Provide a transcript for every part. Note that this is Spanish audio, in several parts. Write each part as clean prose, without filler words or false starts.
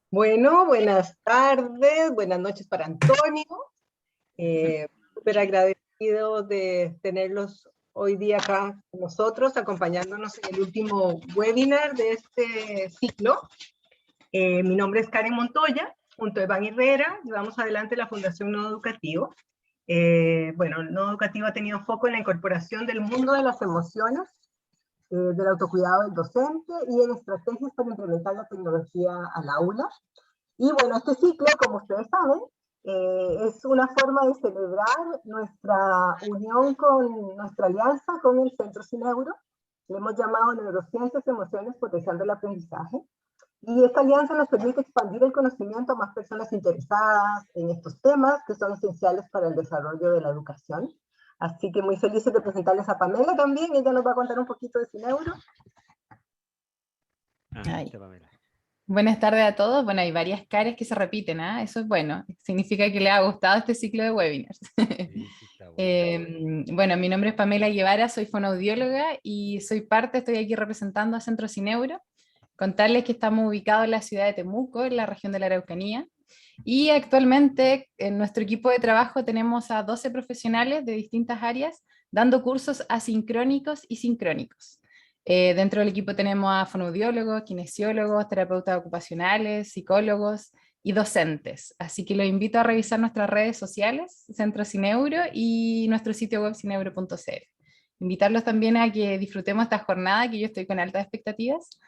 Bueno, buenas tardes, buenas noches para Antonio. Súper agradecido de tenerlos hoy día acá con nosotros, acompañándonos en el último webinar de este ciclo. Mi nombre es Karen Montoya, junto a Iván Herrera, llevamos adelante la Fundación Nodo Educativo. Bueno, el Nodo Educativo ha tenido foco en la incorporación del mundo de las emociones, del autocuidado del docente y en estrategias para implementar la tecnología al aula. Y bueno, este ciclo, como ustedes saben, es una forma de celebrar nuestra unión con nuestra alianza con el Centro Cineuro. Le hemos llamado Neurociencias, Emociones, Potenciando el Aprendizaje. Y esta alianza nos permite expandir el conocimiento a más personas interesadas en estos temas que son esenciales para el desarrollo de la educación. Así que muy felices de presentarles a Pamela también. Ella nos va a contar un poquito de Cineuro. Pamela. Buenas tardes a todos. Bueno, hay varias caras que se repiten, ¿eh? Eso es bueno. Significa que les ha gustado este ciclo de webinars. Sí, está bueno. Bueno, mi nombre es Pamela Guevara, soy fonoaudióloga y estoy aquí representando a Centro Cineuro. Contarles que estamos ubicados en la ciudad de Temuco, en la región de la Araucanía. Y actualmente en nuestro equipo de trabajo tenemos a 12 profesionales de distintas áreas dando cursos asincrónicos y sincrónicos. Dentro del equipo tenemos a fonoaudiólogos, kinesiólogos, terapeutas ocupacionales, psicólogos y docentes. Así que los invito a revisar nuestras redes sociales, Centro Cineuro y nuestro sitio web cineuro.cl. Invitarlos también a que disfrutemos esta jornada, que yo estoy con altas expectativas,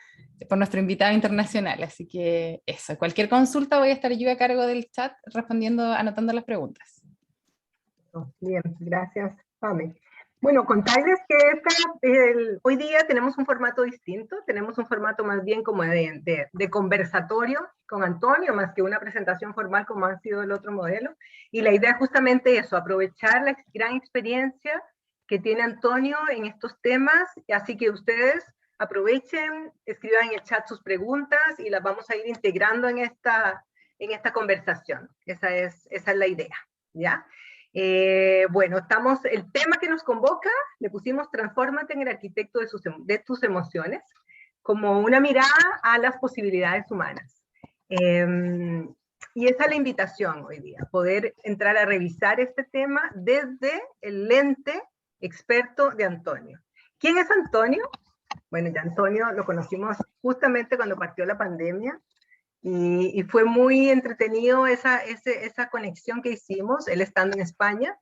por nuestro invitado internacional. Así que eso, cualquier consulta voy a estar yo a cargo del chat respondiendo, anotando las preguntas. Bien, gracias, Pame. Bueno, contarles que hoy día tenemos un formato distinto, tenemos un formato más bien como de conversatorio con Antonio, más que una presentación formal como ha sido el otro modelo. Y la idea es justamente eso, aprovechar la gran experiencia que tiene Antonio en estos temas, así que ustedes aprovechen, escriban en el chat sus preguntas y las vamos a ir integrando en esta conversación. Esa es la idea, ¿ya? Bueno, el tema que nos convoca, le pusimos Transfórmate en el arquitecto de tus emociones, como una mirada a las posibilidades humanas. Y esa es la invitación hoy día, poder entrar a revisar este tema desde el lente experto de Antonio. ¿Quién es Antonio? Bueno, ya Antonio lo conocimos justamente cuando partió la pandemia. Y fue muy entretenido esa conexión que hicimos, él estando en España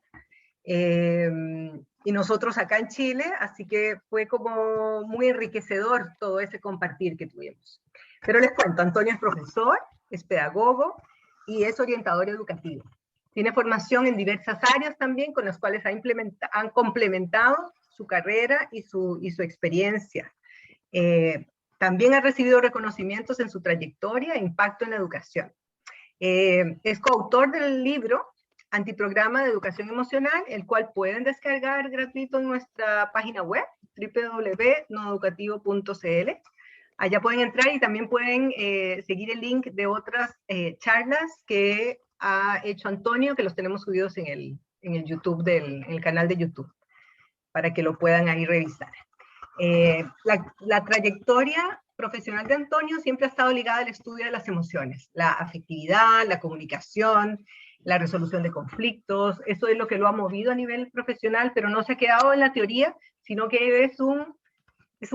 y nosotros acá en Chile, así que fue como muy enriquecedor todo ese compartir que tuvimos. Pero les cuento, Antonio es profesor, es pedagogo y es orientador educativo. Tiene formación en diversas áreas también con las cuales han complementado su carrera y su experiencia. También ha recibido reconocimientos en su trayectoria e impacto en la educación. Es coautor del libro Antiprograma de Educación Emocional, el cual pueden descargar gratuito en nuestra página web, www.noeducativo.cl. Allá pueden entrar y también pueden seguir el link de otras charlas que ha hecho Antonio, que los tenemos subidos en el YouTube, en el canal de YouTube, para que lo puedan ahí revisar. La trayectoria profesional de Antonio siempre ha estado ligada al estudio de las emociones, la afectividad, la comunicación, la resolución de conflictos. Eso es lo que lo ha movido a nivel profesional, pero no se ha quedado en la teoría, sino que es un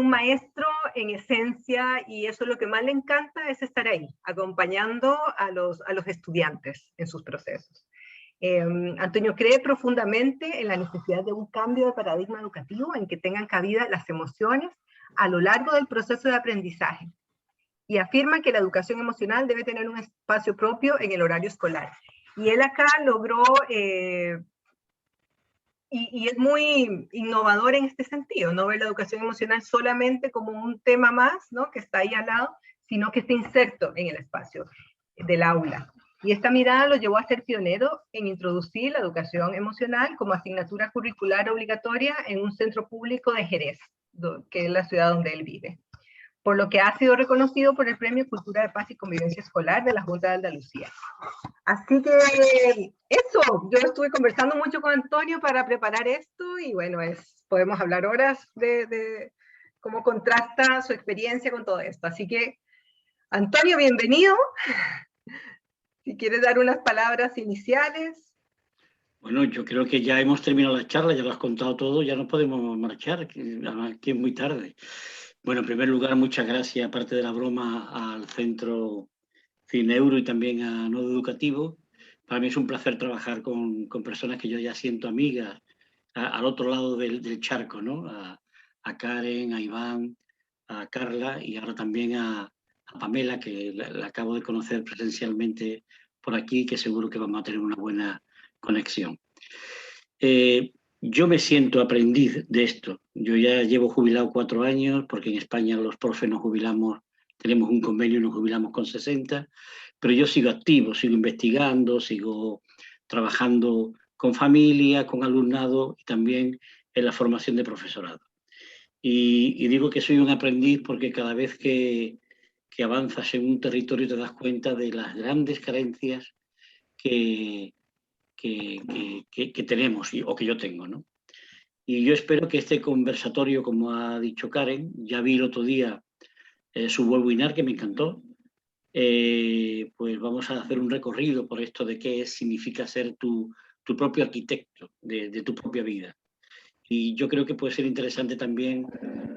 maestro en esencia, y eso es lo que más le encanta, es estar ahí, acompañando a los estudiantes en sus procesos. Antonio cree profundamente en la necesidad de un cambio de paradigma educativo en que tengan cabida las emociones a lo largo del proceso de aprendizaje, y afirma que la educación emocional debe tener un espacio propio en el horario escolar. Y él acá logró, y es muy innovador en este sentido, no ver la educación emocional solamente como un tema más, ¿no?, que está ahí al lado, sino que está inserto en el espacio del aula. Y esta mirada lo llevó a ser pionero en introducir la educación emocional como asignatura curricular obligatoria en un centro público de Jerez, que es la ciudad donde él vive, por lo que ha sido reconocido por el Premio Cultura de Paz y Convivencia Escolar de la Junta de Andalucía. Así que eso, yo estuve conversando mucho con Antonio para preparar esto, y bueno, podemos hablar horas cómo contrasta su experiencia con todo esto. Así que, Antonio, bienvenido. Si quieres dar unas palabras iniciales. Bueno, yo creo que ya hemos terminado la charla, ya lo has contado todo, ya no podemos marchar, que es muy tarde. Bueno, en primer lugar, muchas gracias, aparte de la broma, al Centro Cineuro y también a Nodo Educativo. Para mí es un placer trabajar con personas que yo ya siento amigas al otro lado del charco, ¿no? A Karen, a Iván, a Carla y ahora también a Pamela, que la acabo de conocer presencialmente por aquí, que seguro que vamos a tener una buena conexión. Yo me siento aprendiz de esto. Yo ya llevo jubilado 4 años, porque en España los profes nos jubilamos, tenemos un convenio y nos jubilamos con 60, pero yo sigo activo, sigo investigando, sigo trabajando con familia, con alumnado y también en la formación de profesorado. Y digo que soy un aprendiz porque cada vez que avanzas en un territorio te das cuenta de las grandes carencias que tenemos o que yo tengo, ¿no? Y yo espero que este conversatorio, como ha dicho Karen, ya vi el otro día su webinar que me encantó, pues vamos a hacer un recorrido por esto de qué significa ser tu propio arquitecto de tu propia vida. Y yo creo que puede ser interesante también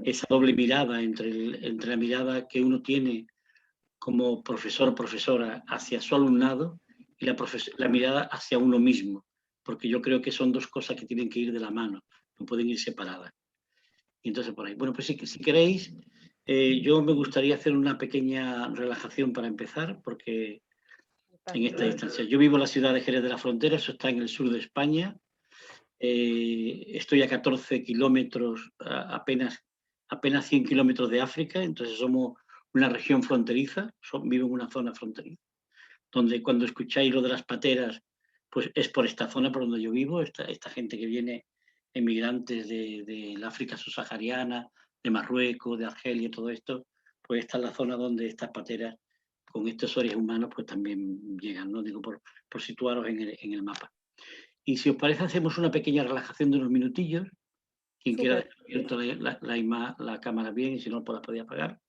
esa doble mirada entre la mirada que uno tiene como profesor o profesora hacia su alumnado y la mirada hacia uno mismo, porque yo creo que son dos cosas que tienen que ir de la mano, no pueden ir separadas. Y entonces por ahí. Bueno, pues si queréis, yo me gustaría hacer una pequeña relajación para empezar, porque en esta distancia. Yo vivo en la ciudad de Jerez de la Frontera, eso está en el sur de España. Estoy a 14 kilómetros, apenas 100 kilómetros de África, entonces somos una región fronteriza, vivo en una zona fronteriza, donde cuando escucháis lo de las pateras, pues es por esta zona por donde yo vivo, esta gente que viene, emigrantes del África subsahariana, de Marruecos, de Argelia, todo esto, pues esta es la zona donde estas pateras con estos seres humanos pues también llegan, ¿no? Digo, por situaros en el mapa. Y si os parece, hacemos una pequeña relajación de unos minutillos. Quien quiera dejar abierta la cámara bien, y si no, pues la podía apagar.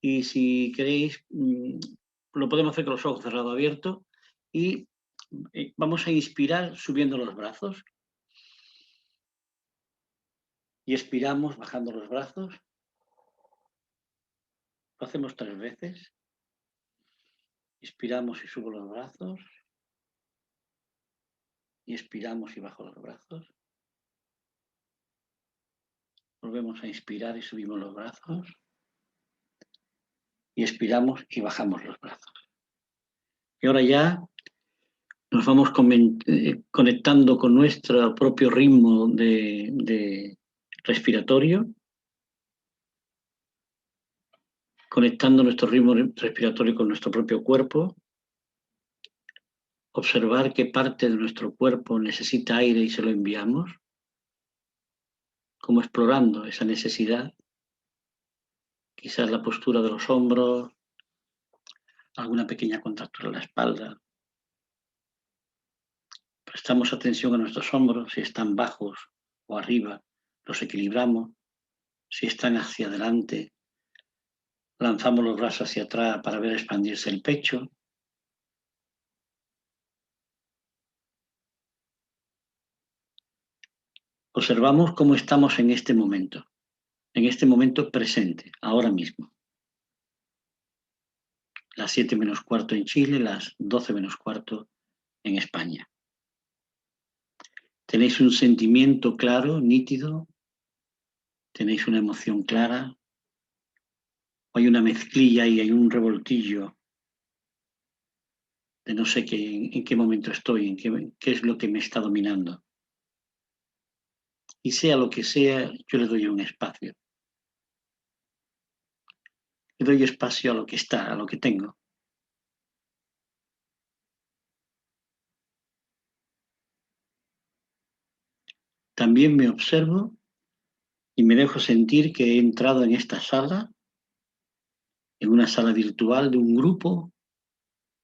Y si queréis, lo podemos hacer con los ojos cerrados abiertos y vamos a inspirar subiendo los brazos. Y expiramos bajando los brazos. Lo hacemos 3 veces. Inspiramos y subo los brazos. Y expiramos y bajo los brazos. Volvemos a inspirar y subimos los brazos. Y expiramos y bajamos los brazos. Y ahora ya nos vamos conectando con nuestro propio ritmo de respiratorio, conectando nuestro ritmo respiratorio con nuestro propio cuerpo, observar qué parte de nuestro cuerpo necesita aire y se lo enviamos, como explorando esa necesidad, quizás la postura de los hombros, alguna pequeña contractura en la espalda. Prestamos atención a nuestros hombros, si están bajos o arriba, los equilibramos, si están hacia adelante, lanzamos los brazos hacia atrás para ver expandirse el pecho. Observamos cómo estamos en este momento presente, ahora mismo. Las 7 menos cuarto en Chile, las 12 menos cuarto en España. ¿Tenéis un sentimiento claro, nítido? ¿Tenéis una emoción clara? ¿O hay una mezclilla y hay un revoltillo de no sé en qué momento estoy, qué es lo que me está dominando? Y sea lo que sea, yo le doy un espacio. Le doy espacio a lo que está, a lo que tengo. También me observo y me dejo sentir que he entrado en esta sala, en una sala virtual de un grupo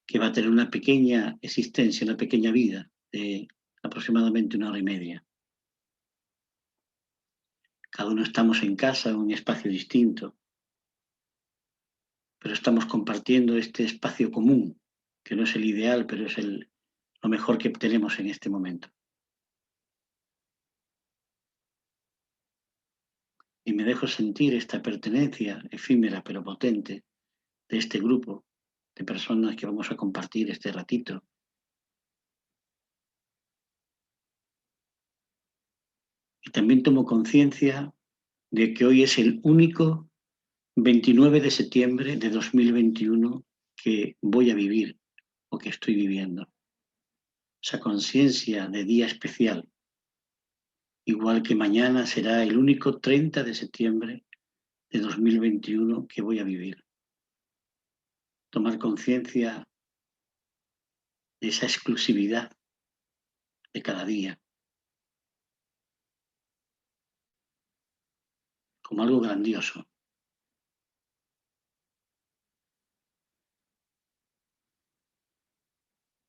que va a tener una pequeña existencia, una pequeña vida de aproximadamente 1 hora y media. Cada uno estamos en casa, en un espacio distinto, pero estamos compartiendo este espacio común, que no es el ideal, pero es lo mejor que tenemos en este momento. Y me dejo sentir esta pertenencia efímera pero potente de este grupo de personas que vamos a compartir este ratito. Y también tomo conciencia de que hoy es el único 29 de septiembre de 2021 que voy a vivir o que estoy viviendo. Esa conciencia de día especial. Igual que mañana será el único 30 de septiembre de 2021 que voy a vivir. Tomar conciencia de esa exclusividad de cada día. Como algo grandioso.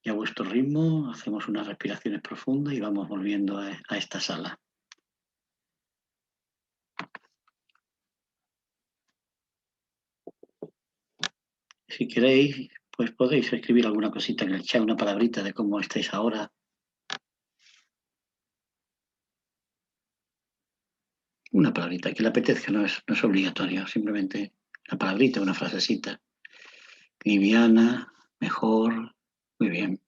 Y a vuestro ritmo hacemos unas respiraciones profundas y vamos volviendo a esta sala. Si queréis, pues podéis escribir alguna cosita en el chat, una palabrita de cómo estáis ahora. Una palabrita que le apetezca, no es obligatorio, simplemente una palabrita, una frasecita. Liviana, mejor, muy bien.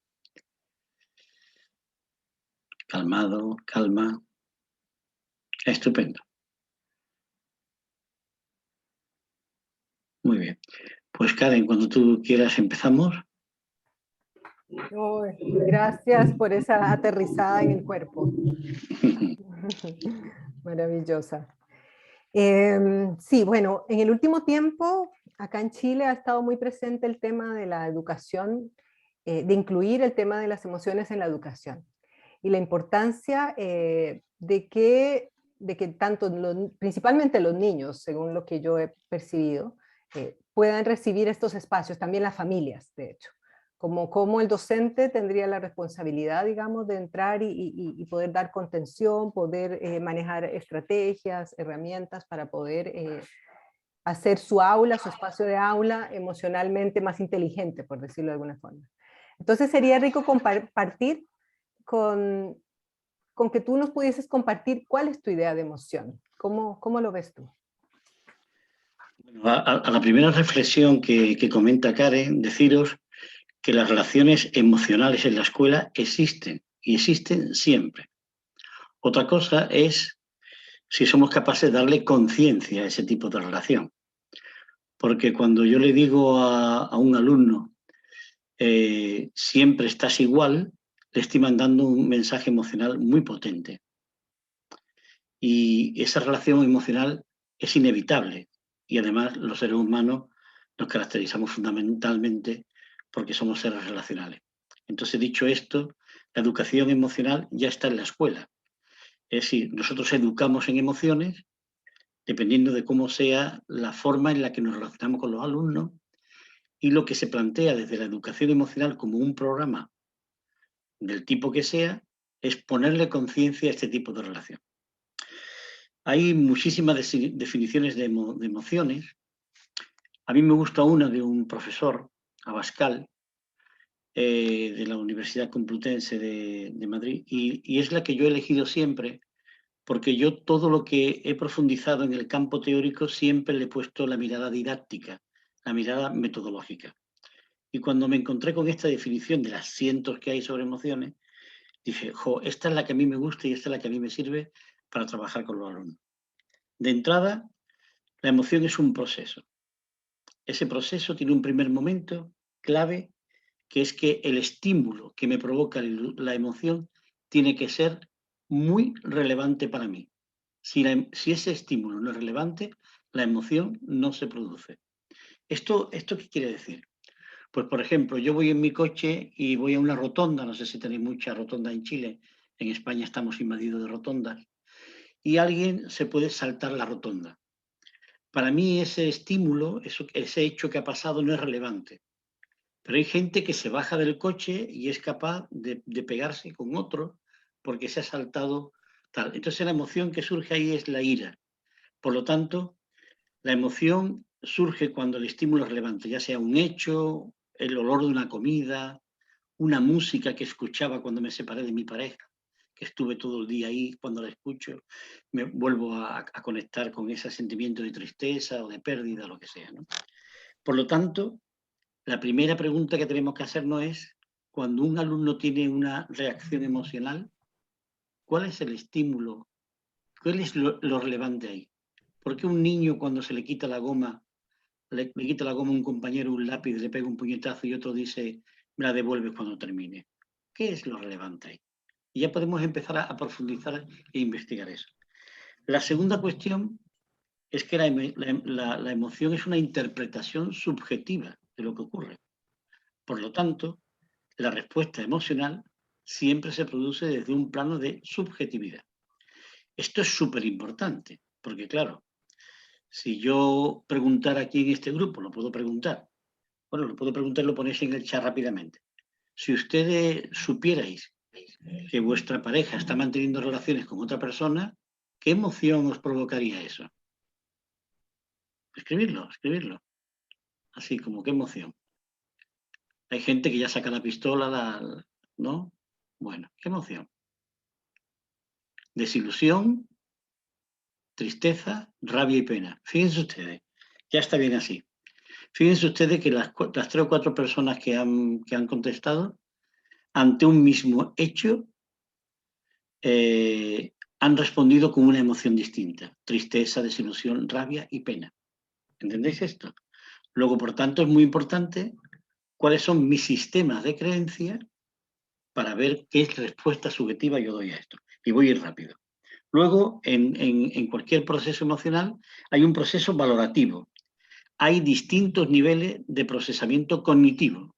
Calmado, calma. Estupendo. Muy bien. Pues Karen, cuando tú quieras empezamos. Oh, gracias por esa aterrizada en el cuerpo. Maravillosa. Sí, bueno, en el último tiempo, acá en Chile ha estado muy presente el tema de la educación, de incluir el tema de las emociones en la educación. Y la importancia de que tanto, principalmente los niños, según lo que yo he percibido, puedan recibir estos espacios, también las familias, de hecho. Como el docente tendría la responsabilidad, digamos, de entrar y poder dar contención, poder manejar estrategias, herramientas para poder hacer su aula, su espacio de aula emocionalmente más inteligente, por decirlo de alguna forma. Entonces sería rico compartir con que tú nos pudieses compartir cuál es tu idea de emoción. ¿Cómo lo ves tú? A la primera reflexión que comenta Karen, deciros que las relaciones emocionales en la escuela existen y existen siempre. Otra cosa es si somos capaces de darle conciencia a ese tipo de relación. Porque cuando yo le digo a un alumno siempre estás igual, le estoy mandando un mensaje emocional muy potente. Y esa relación emocional es inevitable. Y además los seres humanos nos caracterizamos fundamentalmente porque somos seres relacionales. Entonces, dicho esto, la educación emocional ya está en la escuela. Es decir, nosotros educamos en emociones dependiendo de cómo sea la forma en la que nos relacionamos con los alumnos, y lo que se plantea desde la educación emocional como un programa del tipo que sea es ponerle conciencia a este tipo de relación. Hay muchísimas definiciones de emociones. A mí me gusta una de un profesor, Abascal, de la Universidad Complutense de Madrid, y es la que yo he elegido siempre, porque yo todo lo que he profundizado en el campo teórico siempre le he puesto la mirada didáctica, la mirada metodológica. Y cuando me encontré con esta definición de las cientos que hay sobre emociones, dije, esta es la que a mí me gusta y esta es la que a mí me sirve para trabajar con los alumnos. De entrada, la emoción es un proceso. Ese proceso tiene un primer momento clave, que es que el estímulo que me provoca la emoción tiene que ser muy relevante para mí. Si ese estímulo no es relevante, la emoción no se produce. ¿Esto qué quiere decir? Pues, por ejemplo, yo voy en mi coche y voy a una rotonda, no sé si tenéis muchas rotondas en Chile, en España estamos invadidos de rotondas, y alguien se puede saltar la rotonda. Para mí ese estímulo, ese hecho que ha pasado no es relevante. Pero hay gente que se baja del coche y es capaz de pegarse con otro porque se ha saltado tal. Entonces la emoción que surge ahí es la ira. Por lo tanto, la emoción surge cuando el estímulo es relevante, ya sea un hecho, el olor de una comida, una música que escuchaba cuando me separé de mi pareja, que estuve todo el día ahí, cuando la escucho, me vuelvo a conectar con ese sentimiento de tristeza o de pérdida, lo que sea, ¿no? Por lo tanto, la primera pregunta que tenemos que hacernos es, cuando un alumno tiene una reacción emocional, ¿cuál es el estímulo? ¿Cuál es lo relevante ahí? ¿Por qué un niño cuando se le quita la goma, le quita la goma a un compañero un lápiz, le pega un puñetazo y otro dice, me la devuelves cuando termine? ¿Qué es lo relevante ahí? Y ya podemos empezar a profundizar e investigar eso. La segunda cuestión es que la emoción es una interpretación subjetiva de lo que ocurre. Por lo tanto, la respuesta emocional siempre se produce desde un plano de subjetividad. Esto es súper importante, porque claro, si yo preguntara aquí en este grupo, lo puedo preguntar. Bueno, lo puedo preguntar y lo ponéis en el chat rápidamente. Si ustedes supierais que vuestra pareja está manteniendo relaciones con otra persona, ¿qué emoción os provocaría eso? Escribirlo, escribirlo. Así como, ¿qué emoción? Hay gente que ya saca la pistola, ¿no? Bueno, ¿qué emoción? Desilusión, tristeza, rabia y pena. Fíjense ustedes, ya está bien así. Fíjense ustedes que las 3 o 4 personas que han contestado, ante un mismo hecho, han respondido con una emoción distinta. Tristeza, desilusión, rabia y pena. ¿Entendéis esto? Luego, por tanto, es muy importante cuáles son mis sistemas de creencia para ver qué respuesta subjetiva yo doy a esto. Y voy a ir rápido. Luego, en cualquier proceso emocional, hay un proceso valorativo. Hay distintos niveles de procesamiento cognitivo.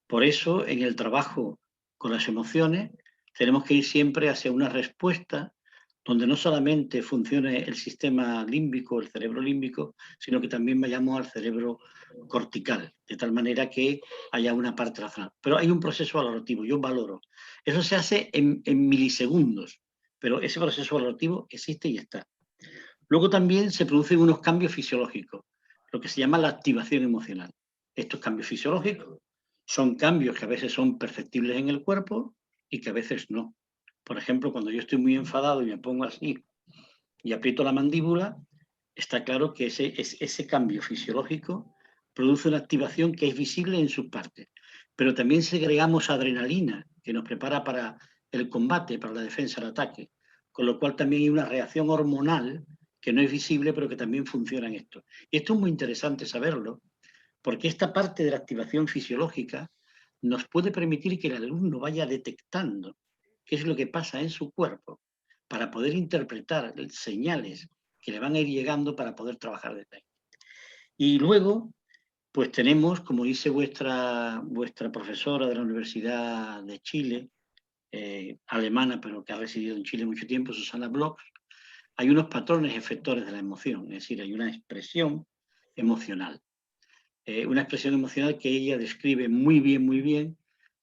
Por eso, en el trabajo con las emociones, tenemos que ir siempre hacia una respuesta donde no solamente funcione el sistema límbico, el cerebro límbico, sino que también vayamos al cerebro cortical, de tal manera que haya una parte racional. Pero hay un proceso valorativo, yo valoro. Eso se hace en milisegundos, pero ese proceso valorativo existe y está. Luego también se producen unos cambios fisiológicos, lo que se llama la activación emocional. Estos cambios fisiológicos son cambios que a veces son perceptibles en el cuerpo y que a veces no. Por ejemplo, cuando yo estoy muy enfadado y me pongo así y aprieto la mandíbula, está claro que ese cambio fisiológico produce una activación que es visible en sus partes. Pero también segregamos adrenalina, que nos prepara para el combate, para la defensa, el ataque. Con lo cual también hay una reacción hormonal que no es visible, pero que también funciona en esto. Y esto es muy interesante saberlo, porque esta parte de la activación fisiológica nos puede permitir que el alumno vaya detectando qué es lo que pasa en su cuerpo para poder interpretar señales que le van a ir llegando para poder trabajar desde ahí. Y luego, pues tenemos, como dice vuestra profesora de la Universidad de Chile, alemana, pero que ha residido en Chile mucho tiempo, Susana Bloch, hay unos patrones efectores de la emoción, es decir, hay una expresión emocional. Una expresión emocional que ella describe muy bien,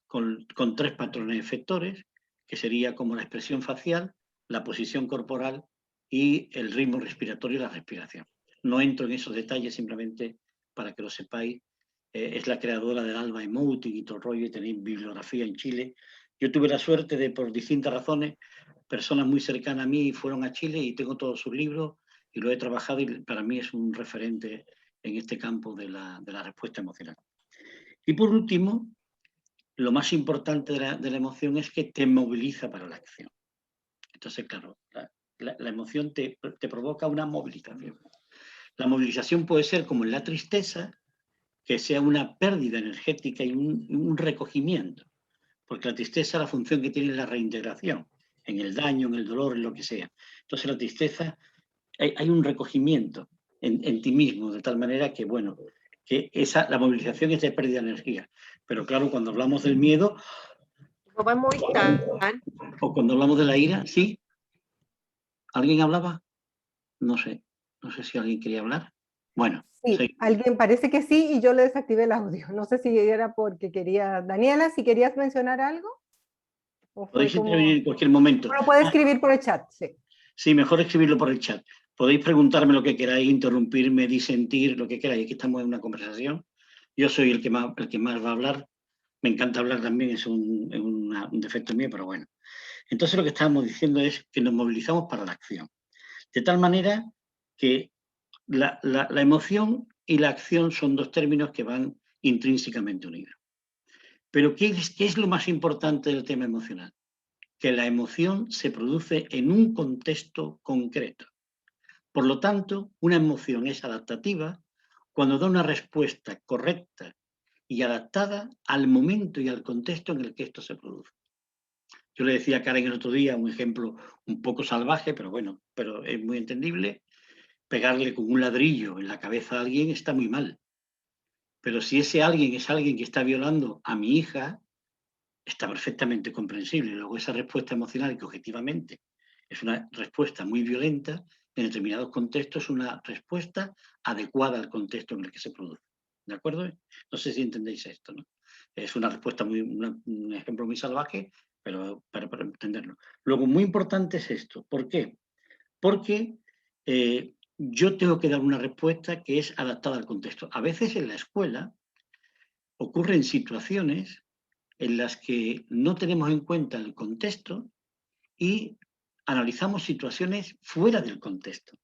con 3 patrones efectores, que sería como la expresión facial, la posición corporal y el ritmo respiratorio y la respiración. No entro en esos detalles, simplemente para que lo sepáis. Es la creadora del Alba Emoting y todo el rollo, y tenéis bibliografía en Chile. Yo tuve la suerte de, por distintas razones, personas muy cercanas a mí fueron a Chile y tengo todos sus libros y lo he trabajado y para mí es un referente en este campo de la respuesta emocional. Y por último, lo más importante de la emoción es que te moviliza para la acción. Entonces, claro, la emoción te provoca una movilización. La movilización puede ser como en la tristeza, que sea una pérdida energética y un recogimiento, porque la tristeza, la función que tiene es la reintegración, en el daño, en el dolor, en lo que sea. Entonces la tristeza, hay un recogimiento en ti mismo, de tal manera que, bueno, que la movilización es de pérdida de energía. Pero claro, cuando hablamos del miedo, o cuando hablamos de la ira, ¿sí? ¿Alguien hablaba? No sé si alguien quería hablar. Bueno. Sí, alguien parece que sí y yo le desactivé el audio. No sé si era porque quería... Daniela, si querías mencionar algo. Podéis intervenir en cualquier momento. Lo puede escribir por el chat, sí. Sí, mejor escribirlo por el chat. Podéis preguntarme lo que queráis, interrumpirme, disentir, lo que queráis. Aquí estamos en una conversación. Yo soy el que más va a hablar. Me encanta hablar también, es un defecto mío, pero bueno. Entonces lo que estábamos diciendo es que nos movilizamos para la acción. De tal manera que la emoción y la acción son dos términos que van intrínsecamente unidos. Pero ¿qué es lo más importante del tema emocional? Que la emoción se produce en un contexto concreto. Por lo tanto, una emoción es adaptativa cuando da una respuesta correcta y adaptada al momento y al contexto en el que esto se produce. Yo le decía a Karen el otro día un ejemplo un poco salvaje, pero bueno, pero es muy entendible. Pegarle con un ladrillo en la cabeza a alguien está muy mal. Pero si ese alguien es alguien que está violando a mi hija, está perfectamente comprensible. Luego esa respuesta emocional, que objetivamente es una respuesta muy violenta, en determinados contextos es una respuesta adecuada al contexto en el que se produce. ¿De acuerdo? No sé si entendéis esto, ¿no? Es una respuesta un ejemplo muy salvaje, pero para entenderlo. Luego, muy importante es esto. ¿Por qué? Porque yo tengo que dar una respuesta que es adaptada al contexto. A veces en la escuela ocurren situaciones en las que no tenemos en cuenta el contexto y analizamos situaciones fuera del contexto.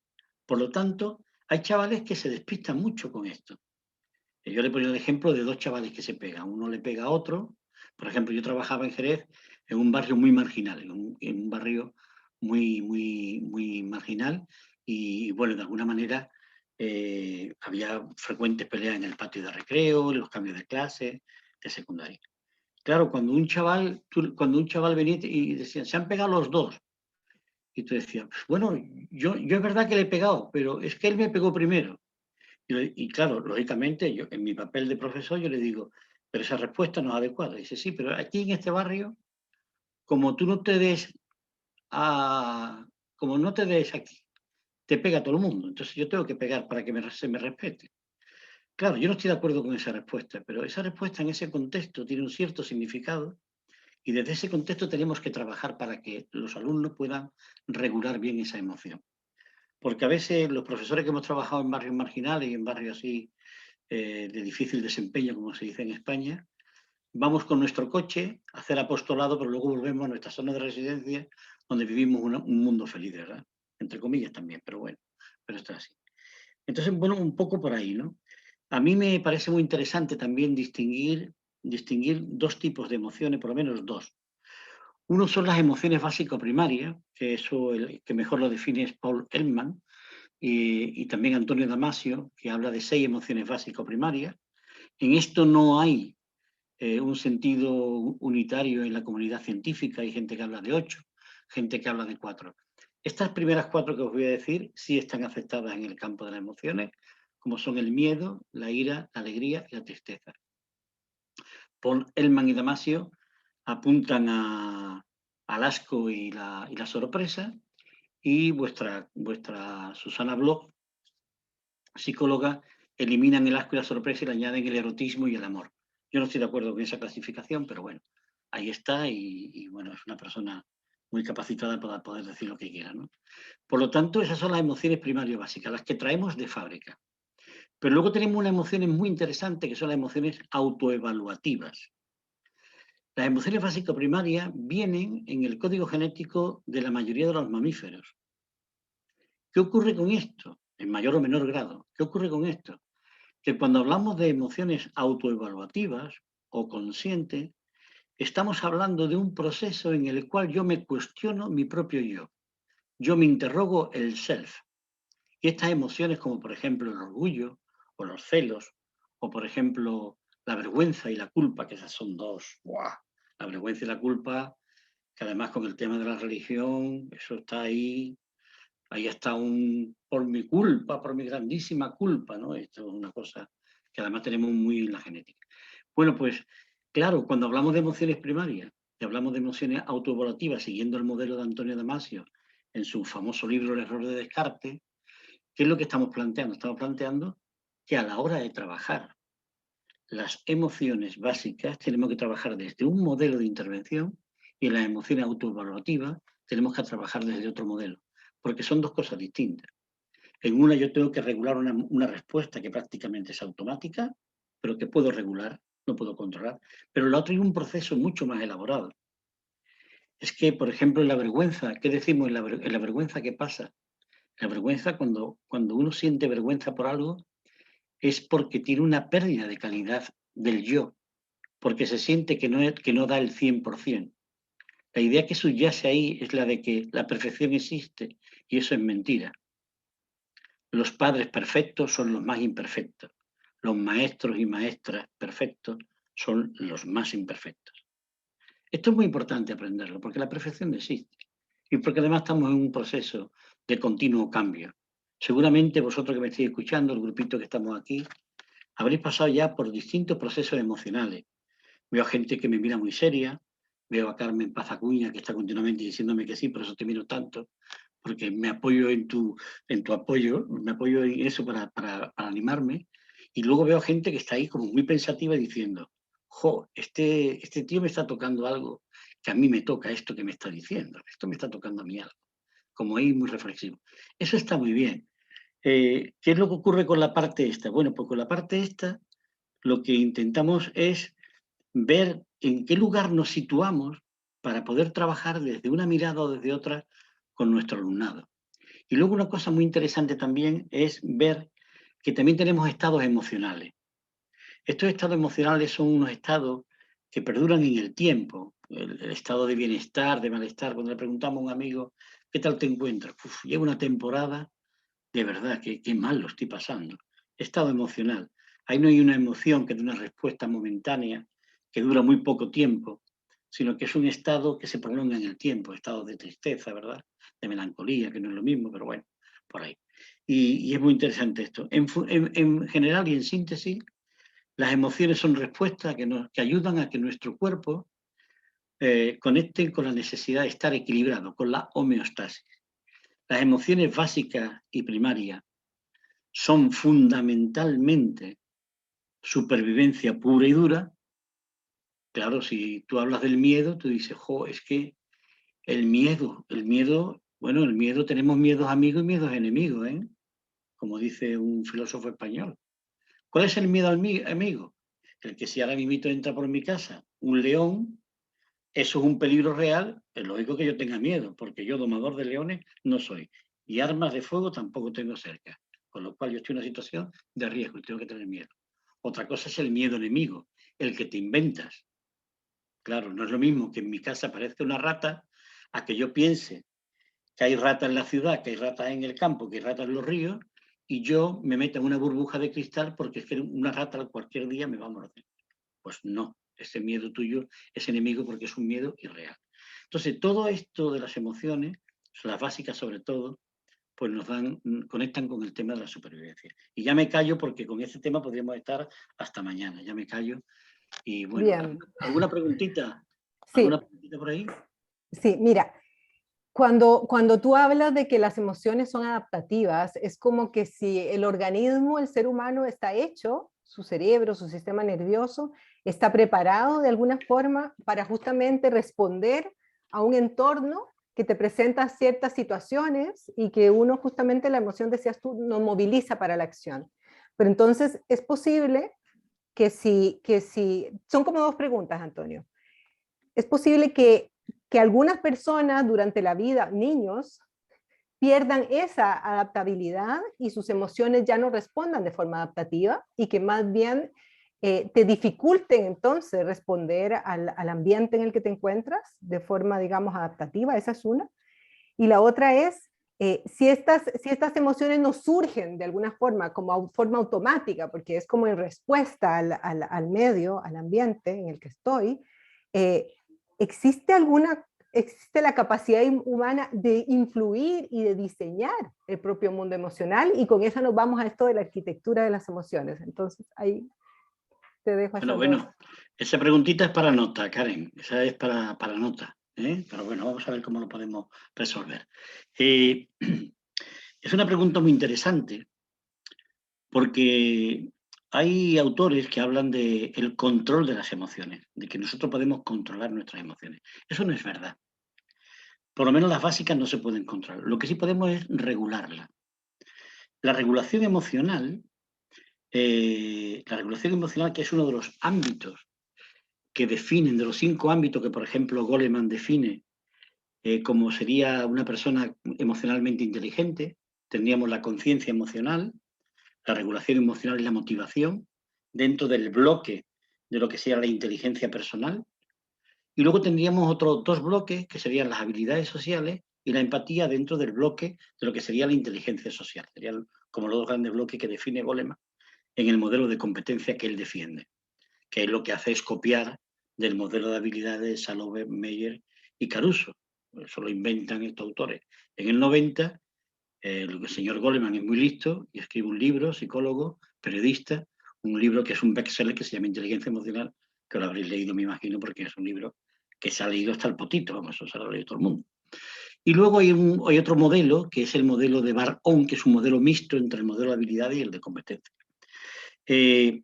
Por lo tanto, hay chavales que se despistan mucho con esto. Yo le ponía el ejemplo de dos chavales que se pegan. Uno le pega a otro. Por ejemplo, yo trabajaba en Jerez en un barrio muy marginal, en un barrio muy marginal y, bueno, de alguna manera había frecuentes peleas en el patio de recreo, en los cambios de clase, de secundaria. Claro, cuando un chaval venía y decía, se han pegado los dos. Y tú decías, bueno, yo es verdad que le he pegado, pero es que él me pegó primero. Y claro, lógicamente, yo en mi papel de profesor yo le digo, pero esa respuesta no es adecuada. Y dice, sí, pero aquí en este barrio, como tú no te des como no te des aquí, te pega todo el mundo. Entonces yo tengo que pegar para que se me respete. Claro, yo no estoy de acuerdo con esa respuesta, pero esa respuesta en ese contexto tiene un cierto significado y desde ese contexto tenemos que trabajar para que los alumnos puedan regular bien esa emoción. Porque a veces los profesores que hemos trabajado en barrios marginales y en barrios así de difícil desempeño, como se dice en España, vamos con nuestro coche a hacer apostolado, pero luego volvemos a nuestra zona de residencia donde vivimos un mundo feliz, ¿verdad? Entre comillas también, pero bueno, pero esto es así. Entonces, bueno, un poco por ahí, ¿no? A mí me parece muy interesante también distinguir dos tipos de emociones, por lo menos dos. Uno son las emociones básico-primarias, que eso el que mejor lo define es Paul Ekman, y también Antonio Damasio, que habla de 6 emociones básico-primarias. En esto no hay un sentido unitario en la comunidad científica, hay gente que habla de 8, gente que habla de 4. Estas primeras 4 que os voy a decir sí están aceptadas en el campo de las emociones, como son el miedo, la ira, la alegría y la tristeza. Paul Ekman y Damasio apuntan al asco y la sorpresa, y vuestra Susana Bloch, psicóloga, eliminan el asco y la sorpresa y le añaden el erotismo y el amor. Yo no estoy de acuerdo con esa clasificación, pero bueno, ahí está y bueno, es una persona muy capacitada para poder decir lo que quiera, ¿no? Por lo tanto, esas son las emociones primarias básicas, las que traemos de fábrica. Pero luego tenemos unas emociones muy interesantes que son las emociones autoevaluativas. Las emociones básicas primarias vienen en el código genético de la mayoría de los mamíferos. ¿Qué ocurre con esto? En mayor o menor grado. ¿Qué ocurre con esto? Que cuando hablamos de emociones autoevaluativas o conscientes, estamos hablando de un proceso en el cual yo me cuestiono mi propio yo. Yo me interrogo el self. Y estas emociones como por ejemplo el orgullo o los celos o por ejemplo la vergüenza y la culpa, que esas son dos. ¡Buah! La vergüenza y la culpa, que además con el tema de la religión, eso está ahí. Ahí está por mi culpa, por mi grandísima culpa, ¿no? Esto es una cosa que además tenemos muy en la genética. Bueno, pues claro, cuando hablamos de emociones primarias y hablamos de emociones autoevaluativas, siguiendo el modelo de Antonio Damasio en su famoso libro El error de Descartes, ¿qué es lo que estamos planteando? Estamos planteando que a la hora de trabajar las emociones básicas tenemos que trabajar desde un modelo de intervención y en las emociones autoevaluativas tenemos que trabajar desde otro modelo, porque son dos cosas distintas. En una yo tengo que regular una respuesta que prácticamente es automática, pero que puedo regular, no puedo controlar. Pero en la otra hay un proceso mucho más elaborado. Es que, por ejemplo, en la vergüenza, ¿qué decimos en la vergüenza? ¿Qué pasa? La vergüenza, cuando uno siente vergüenza por algo, es porque tiene una pérdida de calidad del yo, porque se siente que no da el 100%. La idea que subyace ahí es la de que la perfección existe, y eso es mentira. Los padres perfectos son los más imperfectos. Los maestros y maestras perfectos son los más imperfectos. Esto es muy importante aprenderlo, porque la perfección no existe. Y porque además estamos en un proceso de continuo cambio. Seguramente vosotros que me estáis escuchando, el grupito que estamos aquí, habréis pasado ya por distintos procesos emocionales. Veo a gente que me mira muy seria, veo a Carmen Paz Acuña que está continuamente diciéndome que sí, por eso te miro tanto, porque me apoyo en tu apoyo, me apoyo en eso para animarme. Y luego veo gente que está ahí como muy pensativa diciendo, jo, este tío me está tocando algo que a mí me toca, esto que me está diciendo, esto me está tocando a mí algo, como ahí muy reflexivo. Eso está muy bien. ¿Qué es lo que ocurre con la parte esta? Bueno, pues con la parte esta lo que intentamos es ver en qué lugar nos situamos para poder trabajar desde una mirada o desde otra con nuestro alumnado. Y luego una cosa muy interesante también es ver que también tenemos estados emocionales. Estos estados emocionales son unos estados que perduran en el tiempo. El estado de bienestar, de malestar. Cuando le preguntamos a un amigo, ¿qué tal te encuentras? Llevo una temporada, de verdad, qué mal lo estoy pasando. Estado emocional. Ahí no hay una emoción que dé una respuesta momentánea, que dura muy poco tiempo, sino que es un estado que se prolonga en el tiempo, estado de tristeza, ¿verdad? De melancolía, que no es lo mismo, pero bueno, por ahí. Y es muy interesante esto. En general y en síntesis, las emociones son respuestas que ayudan a que nuestro cuerpo conecte con la necesidad de estar equilibrado, con la homeostasis. Las emociones básicas y primarias son fundamentalmente supervivencia pura y dura. Claro, si tú hablas del miedo, tú dices, jo, es que el miedo, bueno, el miedo, tenemos miedos amigos y miedos enemigos, ¿eh? Como dice un filósofo español. ¿Cuál es el miedo amigo? El que si ahora mismo entra por mi casa un león, eso es un peligro real, es lógico que yo tenga miedo, porque yo domador de leones no soy. Y armas de fuego tampoco tengo cerca. Con lo cual yo estoy en una situación de riesgo y tengo que tener miedo. Otra cosa es el miedo enemigo, el que te inventas. Claro, no es lo mismo que en mi casa aparezca una rata a que yo piense que hay ratas en la ciudad, que hay ratas en el campo, que hay ratas en los ríos, y yo me meta en una burbuja de cristal porque es que una rata cualquier día me va a morder. Pues no, ese miedo tuyo es enemigo porque es un miedo irreal. Entonces, todo esto de las emociones, las básicas sobre todo, pues conectan con el tema de la supervivencia. Y ya me callo porque con este tema podríamos estar hasta mañana. Ya me callo. Y bueno, Bien. ¿alguna preguntita? ¿Alguna Sí, preguntita por ahí? sí, mira, cuando tú hablas de que las emociones son adaptativas, es como que si el organismo, el ser humano está hecho, su cerebro, su sistema nervioso, está preparado de alguna forma para justamente responder a un entorno que te presenta ciertas situaciones y que uno justamente la emoción, decías tú, nos moviliza para la acción. Pero entonces es posible son como dos preguntas, Antonio. Es posible que algunas personas durante la vida, niños, pierdan esa adaptabilidad y sus emociones ya no respondan de forma adaptativa y que más bien te dificulten entonces responder al ambiente en el que te encuentras de forma, digamos, adaptativa. Esa es una. Y la otra es, si estas emociones no surgen de alguna forma, como forma automática, porque es como en respuesta al medio, al ambiente en el que estoy, eh, ¿existe la capacidad humana de influir y de diseñar el propio mundo emocional? Y con eso nos vamos a esto de la arquitectura de las emociones. Entonces, ahí te dejo esas dos. Bueno, esa preguntita es para nota, Karen. Esa es para nota. Pero bueno, vamos a ver cómo lo podemos resolver. Es una pregunta muy interesante porque hay autores que hablan del control de las emociones, de que nosotros podemos controlar nuestras emociones. Eso no es verdad. Por lo menos las básicas no se pueden controlar. Lo que sí podemos es regularlas. La regulación emocional, que es uno de los ámbitos que definen, de los 5 ámbitos que, por ejemplo, Goleman define como sería una persona emocionalmente inteligente, tendríamos la conciencia emocional, la regulación emocional y la motivación, dentro del bloque de lo que sería la inteligencia personal. Y luego tendríamos otros 2 bloques, que serían las habilidades sociales y la empatía, dentro del bloque de lo que sería la inteligencia social. Serían como los 2 grandes bloques que define Goleman en el modelo de competencia que él defiende, que es lo que hace es copiar del modelo de habilidades de Salovey, Meyer y Caruso. Eso lo inventan estos autores. En el 90, el señor Goleman es muy listo y escribe un libro, psicólogo, periodista, un libro que es un bestseller que se llama Inteligencia Emocional, que lo habréis leído, me imagino, porque es un libro que se ha leído hasta el potito, vamos, eso se lo ha leído todo el mundo. Y luego hay otro modelo, que es el modelo de Bar-On, que es un modelo mixto entre el modelo de habilidades y el de competencia. Que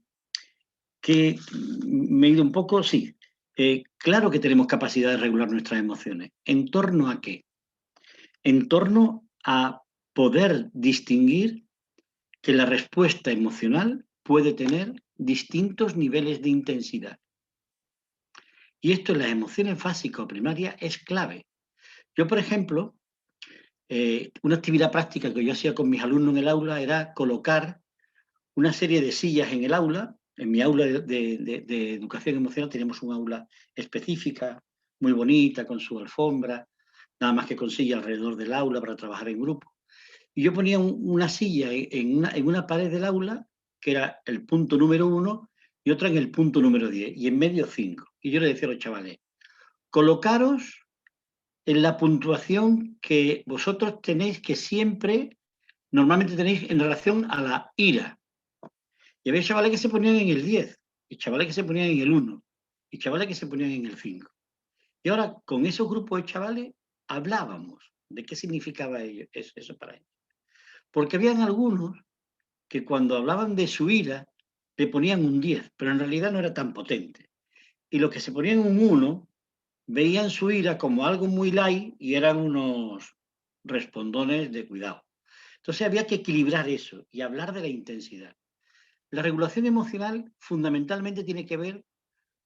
me he ido un poco, sí. Claro que tenemos capacidad de regular nuestras emociones. ¿En torno a qué? En torno a poder distinguir que la respuesta emocional puede tener distintos niveles de intensidad. Y esto en las emociones básicas o primarias es clave. Yo, por ejemplo, una actividad práctica que yo hacía con mis alumnos en el aula era colocar una serie de sillas en el aula. En mi aula de educación emocional tenemos un aula específica, muy bonita, con su alfombra, nada más que con silla alrededor del aula para trabajar en grupo. Y yo ponía una silla en una pared del aula, que era el punto número 1, y otra en el punto número 10, y en medio 5. Y yo le decía a los chavales, colocaros en la puntuación que vosotros tenéis, que siempre, normalmente tenéis en relación a la ira. Y había chavales que se ponían en el 10, y chavales que se ponían en el 1, y chavales que se ponían en el 5. Y ahora, con esos grupos de chavales, hablábamos de qué significaba eso para ellos. Porque habían algunos que cuando hablaban de su ira, le ponían un 10, pero en realidad no era tan potente. Y los que se ponían un 1, veían su ira como algo muy light y eran unos respondones de cuidado. Entonces había que equilibrar eso y hablar de la intensidad. La regulación emocional fundamentalmente tiene que ver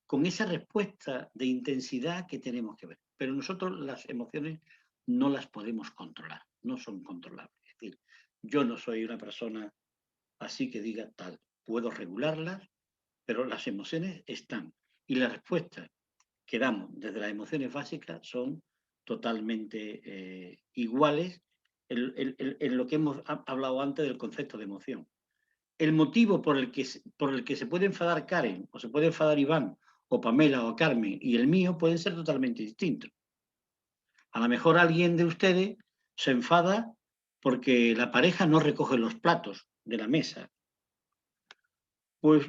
con esa respuesta de intensidad que tenemos que ver. Pero nosotros las emociones no las podemos controlar, no son controlables. Es decir, yo no soy una persona así que diga tal, puedo regularlas, pero las emociones están. Y las respuestas que damos desde las emociones básicas son totalmente iguales en lo que hemos hablado antes del concepto de emoción. El motivo por el que se puede enfadar Karen, o se puede enfadar Iván, o Pamela, o Carmen, y el mío pueden ser totalmente distintos. A lo mejor alguien de ustedes se enfada porque la pareja no recoge los platos de la mesa. Pues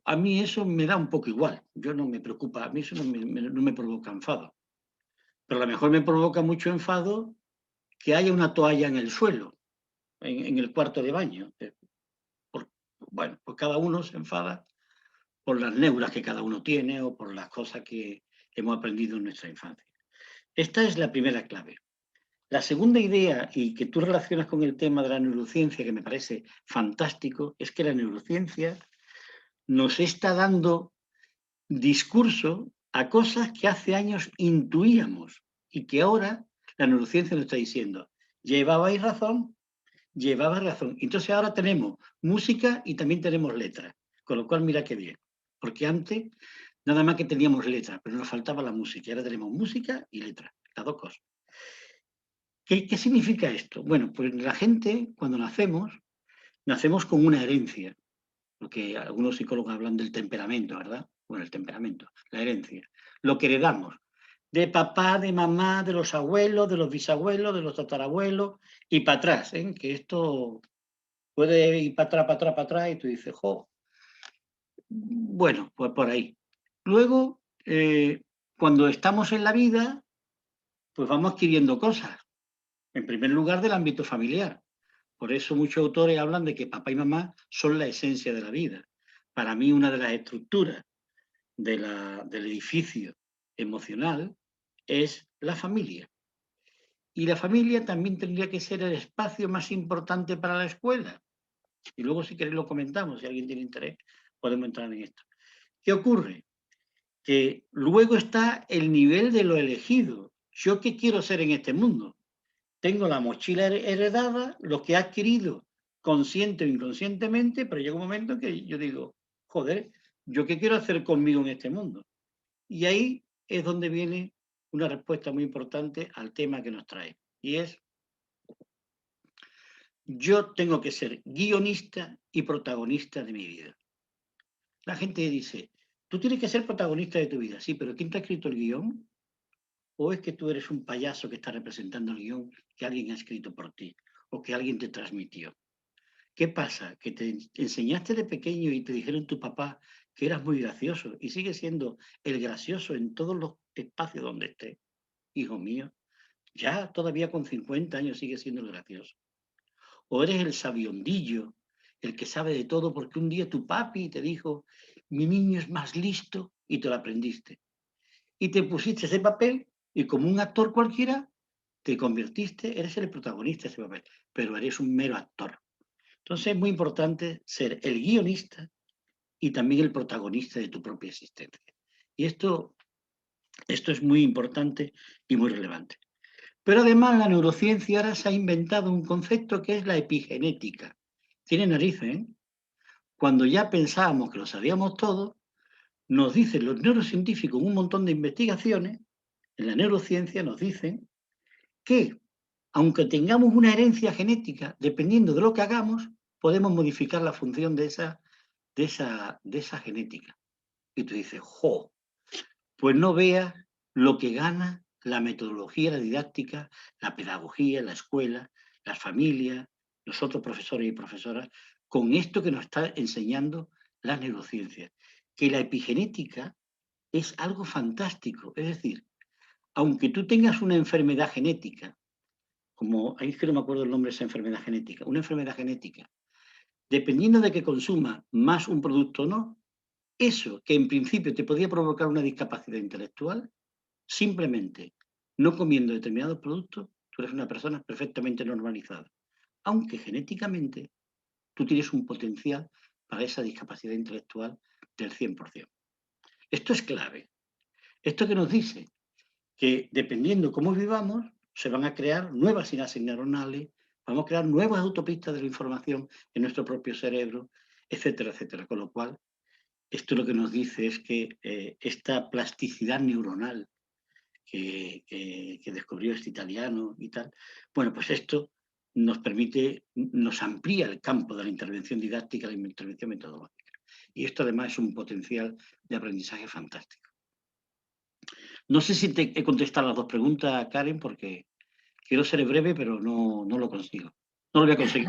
a mí eso me da un poco igual, yo no me preocupa, a mí eso no me provoca enfado. Pero a lo mejor me provoca mucho enfado que haya una toalla en el suelo, en el cuarto de baño. Bueno, pues cada uno se enfada por las neuras que cada uno tiene o por las cosas que hemos aprendido en nuestra infancia. Esta es la primera clave. La segunda idea, y que tú relacionas con el tema de la neurociencia, que me parece fantástico, es que la neurociencia nos está dando discurso a cosas que hace años intuíamos y que ahora la neurociencia nos está diciendo, llevabais razón, llevabas razón. Entonces ahora tenemos música y también tenemos letras, con lo cual mira qué bien, porque antes nada más que teníamos letras, pero nos faltaba la música, y ahora tenemos música y letras, las 2 cosas. ¿Qué significa esto? Bueno, pues la gente, cuando nacemos con una herencia, porque algunos psicólogos hablan del temperamento, ¿verdad? Bueno, el temperamento, la herencia, lo que heredamos de papá, de mamá, de los abuelos, de los bisabuelos, de los tatarabuelos, y para atrás, ¿eh? Que esto puede ir para atrás, para atrás, para atrás, y tú dices, jo, bueno, pues por ahí. Luego, cuando estamos en la vida, pues vamos adquiriendo cosas. En primer lugar, del ámbito familiar. Por eso muchos autores hablan de que papá y mamá son la esencia de la vida. Para mí, una de las estructuras del edificio emocional es la familia. Y la familia también tendría que ser el espacio más importante para la escuela. Y luego, si queréis, lo comentamos. Si alguien tiene interés, podemos entrar en esto. ¿Qué ocurre? Que luego está el nivel de lo elegido. ¿Yo qué quiero ser en este mundo? Tengo la mochila heredada, lo que he adquirido consciente o inconscientemente, pero llega un momento que yo digo, joder, ¿yo qué quiero hacer conmigo en este mundo? Y ahí es donde viene una respuesta muy importante al tema que nos trae. Y es, yo tengo que ser guionista y protagonista de mi vida. La gente dice, tú tienes que ser protagonista de tu vida. Sí, pero ¿quién te ha escrito el guión? ¿O es que tú eres un payaso que está representando el guión que alguien ha escrito por ti o que alguien te transmitió? ¿Qué pasa? Que te enseñaste de pequeño y te dijeron tu papá que eras muy gracioso y sigues siendo el gracioso en todos los espacios donde estés. Hijo mío, ya todavía con 50 años sigues siendo el gracioso. O eres el sabiondillo, el que sabe de todo porque un día tu papi te dijo, mi niño es más listo y te lo aprendiste. Y te pusiste ese papel y como un actor cualquiera te convertiste, eres el protagonista de ese papel, pero eres un mero actor. Entonces es muy importante ser el guionista y también el protagonista de tu propia existencia. Y esto es muy importante y muy relevante. Pero además la neurociencia ahora se ha inventado un concepto que es la epigenética. Tiene narices, ¿eh? Cuando ya pensábamos que lo sabíamos todo, nos dicen los neurocientíficos un montón de investigaciones, en la neurociencia nos dicen que, aunque tengamos una herencia genética, dependiendo de lo que hagamos, podemos modificar la función de esa genética. Y tú dices, ¡jo! Pues no veas lo que gana la metodología, la didáctica, la pedagogía, la escuela, las familias, nosotros profesores y profesoras, con esto que nos está enseñando la neurociencia. Que la epigenética es algo fantástico. Es decir, aunque tú tengas una enfermedad genética, como, ahí es que no me acuerdo el nombre de esa enfermedad genética, una enfermedad genética, dependiendo de que consuma más un producto o no, eso que en principio te podía provocar una discapacidad intelectual, simplemente no comiendo determinados productos, tú eres una persona perfectamente normalizada. Aunque genéticamente tú tienes un potencial para esa discapacidad intelectual del 100%. Esto es clave. Esto que nos dice que dependiendo cómo vivamos, se van a crear nuevas sinapsis neuronales, vamos a crear nuevas autopistas de la información en nuestro propio cerebro, etcétera, etcétera. Con lo cual, esto lo que nos dice es que esta plasticidad neuronal que descubrió este italiano y tal, bueno, pues esto nos permite, nos amplía el campo de la intervención didáctica, de la intervención metodológica. Y esto además es un potencial de aprendizaje fantástico. No sé si te he contestado las dos preguntas, Karen, porque quiero ser breve, pero no lo consigo. No lo voy a conseguir.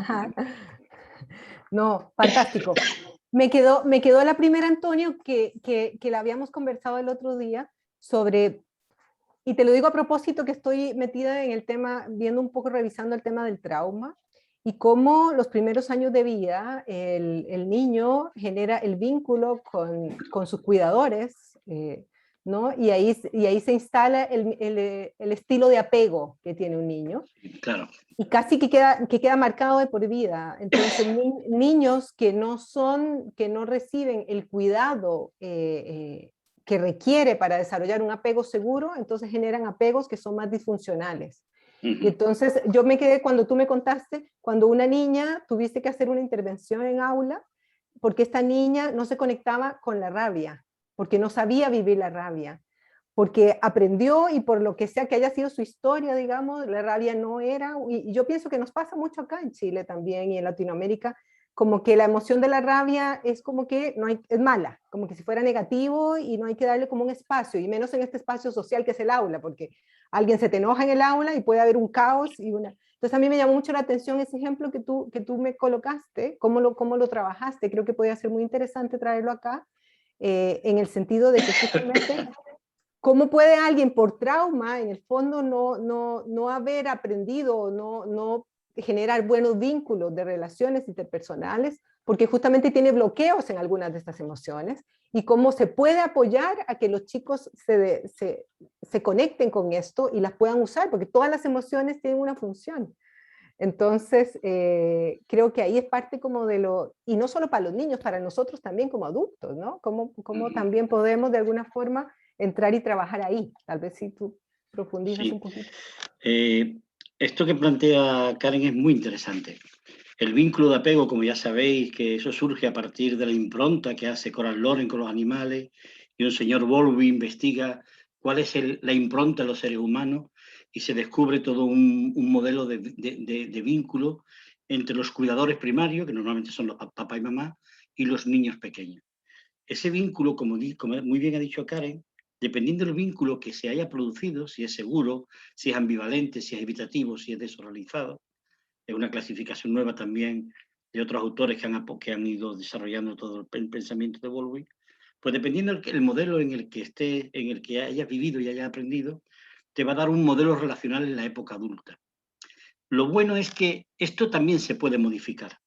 No, fantástico. Me quedó la primera, Antonio, que la habíamos conversado el otro día sobre, y te lo digo a propósito que estoy metida en el tema, viendo un poco, revisando el tema del trauma, y cómo los primeros años de vida el niño genera el vínculo con sus cuidadores, ¿no? Y ahí se instala el estilo de apego que tiene un niño. Claro. Y casi que queda marcado de por vida. Entonces, niños que no reciben el cuidado que requiere para desarrollar un apego seguro, entonces generan apegos que son más disfuncionales. Y entonces yo me quedé cuando tú me contaste, cuando una niña tuviste que hacer una intervención en aula, porque esta niña no se conectaba con la rabia, porque no sabía vivir la rabia, porque aprendió y por lo que sea que haya sido su historia, digamos, la rabia no era, y yo pienso que nos pasa mucho acá en Chile también y en Latinoamérica, como que la emoción de la rabia es como que es mala, como que si fuera negativo y no hay que darle como un espacio, y menos en este espacio social que es el aula, porque alguien se te enoja en el aula y puede haber un caos y una... Entonces a mí me llamó mucho la atención ese ejemplo que tú me colocaste, cómo lo trabajaste, creo que podría ser muy interesante traerlo acá, en el sentido de que justamente... ¿Cómo puede alguien por trauma, en el fondo, no haber aprendido, no generar buenos vínculos de relaciones interpersonales, porque justamente tiene bloqueos en algunas de estas emociones, y cómo se puede apoyar a que los chicos se conecten con esto y las puedan usar, porque todas las emociones tienen una función. Entonces, creo que ahí es parte como de lo, y no solo para los niños, para nosotros también como adultos, ¿no? Cómo también podemos de alguna forma entrar y trabajar ahí. Tal vez si tú profundizas un poquito. Esto que plantea Karen es muy interesante. El vínculo de apego, como ya sabéis, que eso surge a partir de la impronta que hace Coral Loren con los animales, y un señor Bowlby investiga cuál es la impronta de los seres humanos y se descubre todo un modelo de vínculo entre los cuidadores primarios, que normalmente son los papá y mamá, y los niños pequeños. Ese vínculo, como muy bien ha dicho Karen, dependiendo del vínculo que se haya producido, si es seguro, si es ambivalente, si es evitativo, si es desorganizado, es una clasificación nueva también de otros autores que han ido desarrollando todo el pensamiento de Bowlby, pues dependiendo del modelo en el que esté, en el que hayas vivido y hayas aprendido, te va a dar un modelo relacional en la época adulta. Lo bueno es que esto también se puede modificar.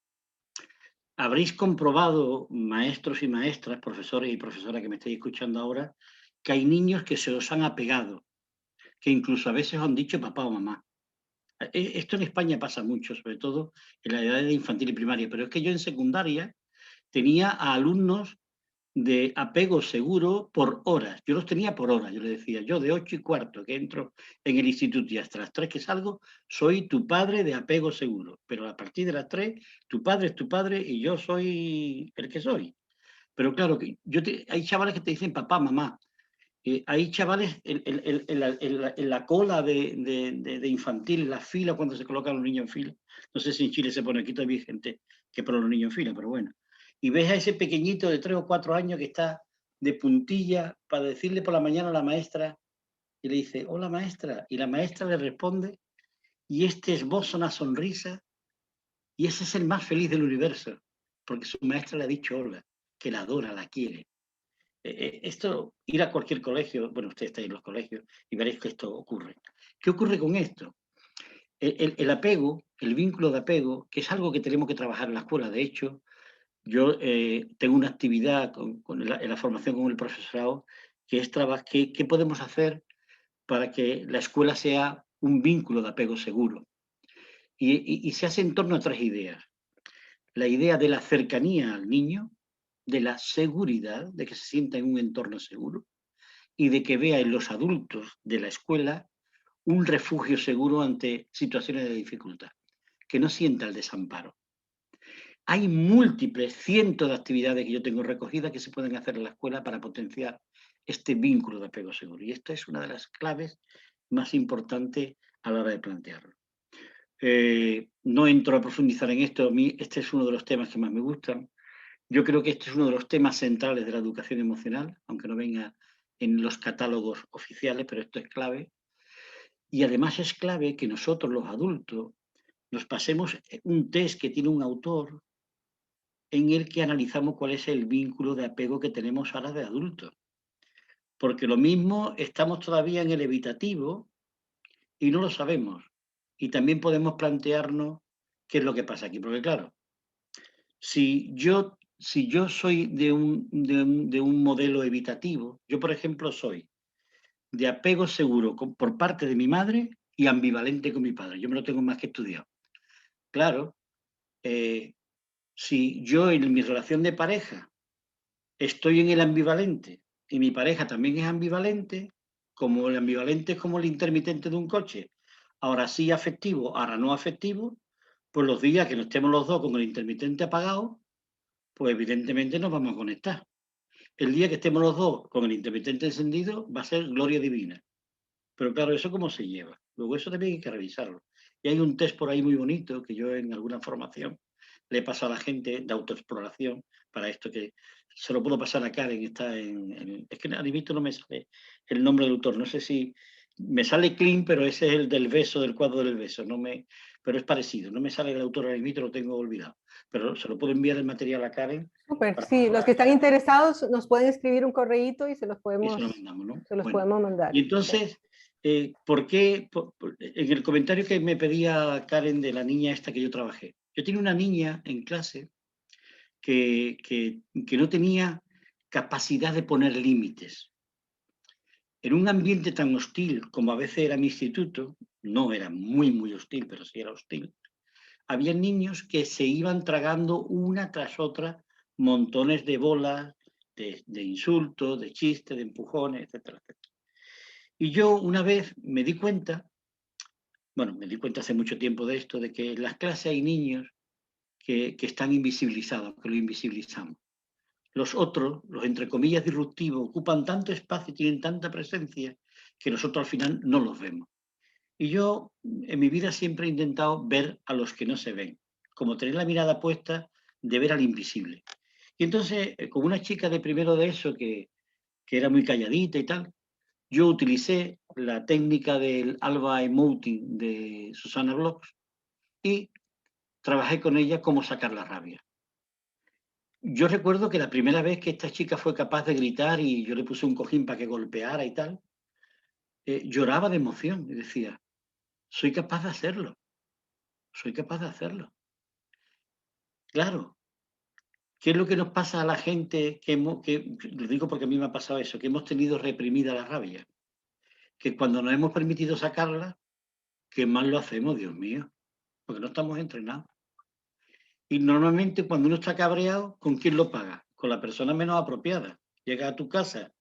Habréis comprobado, maestros y maestras, profesores y profesoras que me estáis escuchando ahora, que hay niños que se os han apegado, que incluso a veces os han dicho papá o mamá. Esto en España pasa mucho, sobre todo en la edad de infantil y primaria, pero es que yo en secundaria tenía a alumnos de apego seguro por horas. Yo los tenía por horas. Yo les decía, yo de 8:15 que entro en el instituto y hasta las 3 que salgo, soy tu padre de apego seguro. Pero a partir de las 3, tu padre es tu padre y yo soy el que soy. Pero claro, hay chavales que te dicen papá, mamá. Hay chavales en la cola de infantil, en la fila, cuando se colocan los niños en fila. No sé si en Chile se pone, aquí todavía hay gente que pone a los niños en fila, pero bueno. Y ves a ese pequeñito de 3 o 4 años que está de puntilla para decirle por la mañana a la maestra, y le dice, hola maestra, y la maestra le responde, y este esboza una sonrisa, y ese es el más feliz del universo, porque su maestra le ha dicho hola, que la adora, la quiere. Esto, ir a cualquier colegio, bueno, usted está en los colegios y veréis que esto ocurre. ¿Qué ocurre con esto? El apego, el vínculo de apego, que es algo que tenemos que trabajar en la escuela. De hecho, yo tengo una actividad en la formación con el profesorado, que es ¿qué podemos hacer para que la escuela sea un vínculo de apego seguro? Y se hace en torno a 3 ideas. La idea de la cercanía al niño, de la seguridad, de que se sienta en un entorno seguro, y de que vea en los adultos de la escuela un refugio seguro ante situaciones de dificultad, que no sienta el desamparo. Hay múltiples, cientos de actividades que yo tengo recogidas que se pueden hacer en la escuela para potenciar este vínculo de apego seguro. Y esta es una de las claves más importantes a la hora de plantearlo. No entro a profundizar en esto, a mí este es uno de los temas que más me gustan. Yo creo que este es uno de los temas centrales de la educación emocional, aunque no venga en los catálogos oficiales, pero esto es clave. Y además es clave que nosotros, los adultos, nos pasemos un test que tiene un autor en el que analizamos cuál es el vínculo de apego que tenemos ahora de adultos. Porque lo mismo estamos todavía en el evitativo y no lo sabemos. Y también podemos plantearnos qué es lo que pasa aquí. Porque claro, si yo soy de un modelo evitativo, yo por ejemplo soy de apego seguro por parte de mi madre y ambivalente con mi padre. Yo me lo tengo más que estudiado. Claro, si yo en mi relación de pareja estoy en el ambivalente y mi pareja también es ambivalente, como el ambivalente es como el intermitente de un coche, ahora sí afectivo, ahora no afectivo, pues los días que no estemos los dos con el intermitente apagado, pues evidentemente nos vamos a conectar. El día que estemos los dos con el intermitente encendido va a ser gloria divina. Pero claro, ¿eso cómo se lleva? Luego eso también hay que revisarlo. Y hay un test por ahí muy bonito que yo en alguna formación le he pasado a la gente de autoexploración para esto, que se lo puedo pasar a Karen, es que a mí no me sale el nombre del autor, no sé si me sale Klein, pero ese es el del beso, del cuadro del beso, pero es parecido, no me sale el autor ahora mismo, lo tengo olvidado, pero se lo puedo enviar el material a Karen. Súper, sí, los que están interesados nos pueden escribir un correíto y se los podemos, mandamos, ¿no? podemos mandar. Y entonces, ¿por qué? En el comentario que me pedía Karen de la niña esta que yo trabajé, yo tenía una niña en clase que no tenía capacidad de poner límites. En un ambiente tan hostil como a veces era mi instituto, no era muy hostil, pero sí era hostil, había niños que se iban tragando una tras otra montones de bolas, de insultos, de chistes, de empujones, etcétera, etcétera. Y yo una vez me di cuenta hace mucho tiempo de esto, de que en las clases hay niños que están invisibilizados, que lo invisibilizamos. Los otros, los entre comillas disruptivos, ocupan tanto espacio y tienen tanta presencia que nosotros al final no los vemos. Y yo en mi vida siempre he intentado ver a los que no se ven, como tener la mirada puesta de ver al invisible. Y entonces, con una chica de primero de eso que era muy calladita y tal, yo utilicé la técnica del Alba Emoting de Susana Bloch y trabajé con ella cómo sacar la rabia. Yo recuerdo que la primera vez que esta chica fue capaz de gritar y yo le puse un cojín para que golpeara y tal, lloraba de emoción y decía, soy capaz de hacerlo, soy capaz de hacerlo. Claro, ¿qué es lo que nos pasa a la gente lo digo porque a mí me ha pasado eso, que hemos tenido reprimida la rabia? Que cuando nos hemos permitido sacarla, qué mal lo hacemos, Dios mío, porque no estamos entrenados. Y normalmente cuando uno está cabreado, ¿con quién lo paga? Con la persona menos apropiada. Llega a tu casa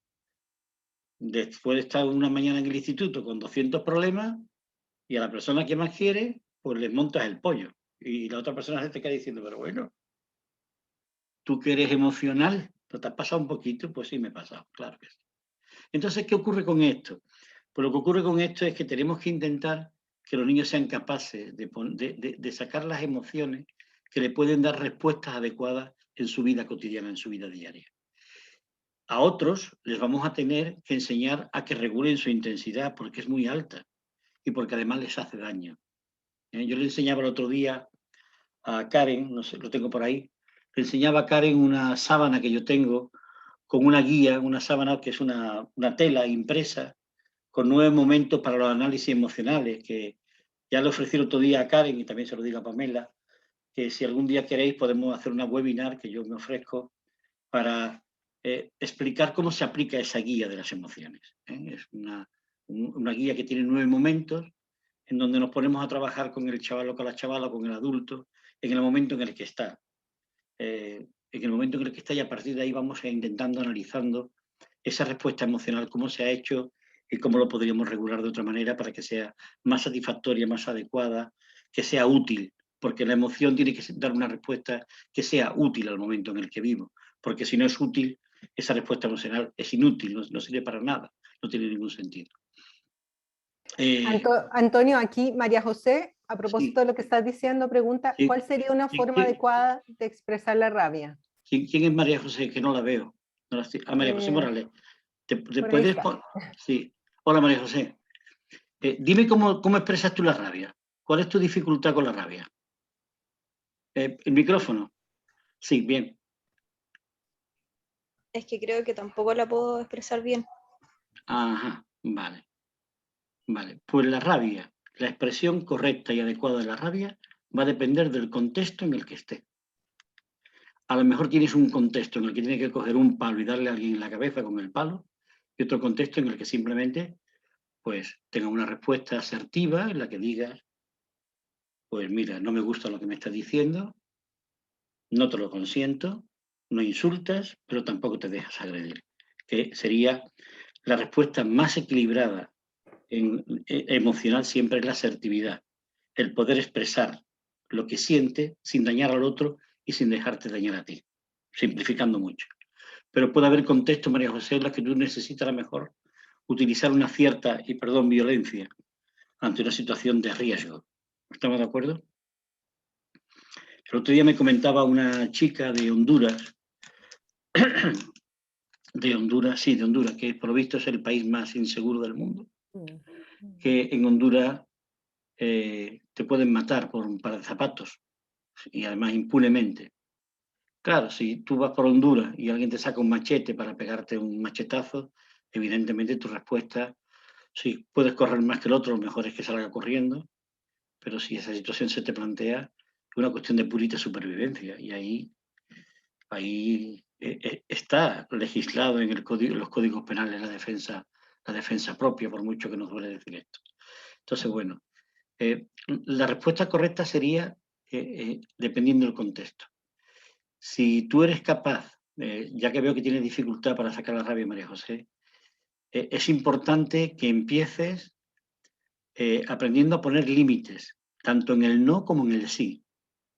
después de estar una mañana en el instituto con 200 problemas y a la persona que más quiere, pues le montas el pollo. Y la otra persona se te queda diciendo, pero bueno, tú que eres emocional, ¿no te has pasado un poquito? Pues sí, me he pasado, claro que sí. Entonces, ¿qué ocurre con esto? Pues lo que ocurre con esto es que tenemos que intentar que los niños sean capaces de sacar las emociones que le pueden dar respuestas adecuadas en su vida cotidiana, en su vida diaria. A otros les vamos a tener que enseñar a que regulen su intensidad porque es muy alta y porque además les hace daño. Yo le enseñaba el otro día a Karen, no sé, lo tengo por ahí, le enseñaba a Karen una sábana que yo tengo con una guía, una sábana que es una tela impresa con 9 momentos para los análisis emocionales, que ya le ofrecí el otro día a Karen y también se lo digo a Pamela, que si algún día queréis podemos hacer una webinar que yo me ofrezco para explicar cómo se aplica esa guía de las emociones. Es una guía que tiene 9 momentos en donde nos ponemos a trabajar con el chaval o con la chavala o con el adulto en el momento en el que está. En el momento en el que está y a partir de ahí vamos intentando, analizando esa respuesta emocional, cómo se ha hecho y cómo lo podríamos regular de otra manera para que sea más satisfactoria, más adecuada, que sea útil, porque la emoción tiene que dar una respuesta que sea útil al momento en el que vivo, porque si no es útil, esa respuesta emocional es inútil, no sirve para nada, no tiene ningún sentido. Antonio, aquí María José, a propósito Sí, de lo que estás diciendo, pregunta, sí. ¿cuál sería una forma adecuada de expresar la rabia? ¿Quién es María José? Que no la veo. No la María José Morales. ¿Te por ahí puedes está. Sí. Hola, María José. Dime cómo expresas tú la rabia. ¿Cuál es tu dificultad con la rabia? ¿El micrófono? Sí, bien. Es que creo que tampoco la puedo expresar bien. Ajá, vale. Vale. Pues la rabia, la expresión correcta y adecuada de la rabia va a depender del contexto en el que esté. A lo mejor tienes un contexto en el que tienes que coger un palo y darle a alguien en la cabeza con el palo, y otro contexto en el que simplemente pues tenga una respuesta asertiva en la que digas, pues mira, no me gusta lo que me estás diciendo, no te lo consiento, no insultas, pero tampoco te dejas agredir, que sería la respuesta más equilibrada emocional siempre es la asertividad, el poder expresar lo que siente sin dañar al otro y sin dejarte dañar a ti, simplificando mucho. Pero puede haber contextos, María José, en los que tú necesitas a lo mejor utilizar una cierta, y perdón, violencia ante una situación de riesgo. ¿Estamos de acuerdo? El otro día me comentaba una chica de Honduras, sí, de Honduras, que por lo visto es el país más inseguro del mundo, que en Honduras te pueden matar por un par de zapatos y además impunemente. Claro, si tú vas por Honduras y alguien te saca un machete para pegarte un machetazo, evidentemente tu respuesta, sí, puedes correr más que el otro, lo mejor es que salga corriendo, pero si esa situación se te plantea, es una cuestión de purita supervivencia y ahí Ahí está legislado en los códigos penales la defensa propia, por mucho que nos duele decir esto. Entonces, bueno, la respuesta correcta sería dependiendo del contexto. Si tú eres capaz, ya que veo que tienes dificultad para sacar la rabia, María José, es importante que empieces aprendiendo a poner límites, tanto en el no como en el sí.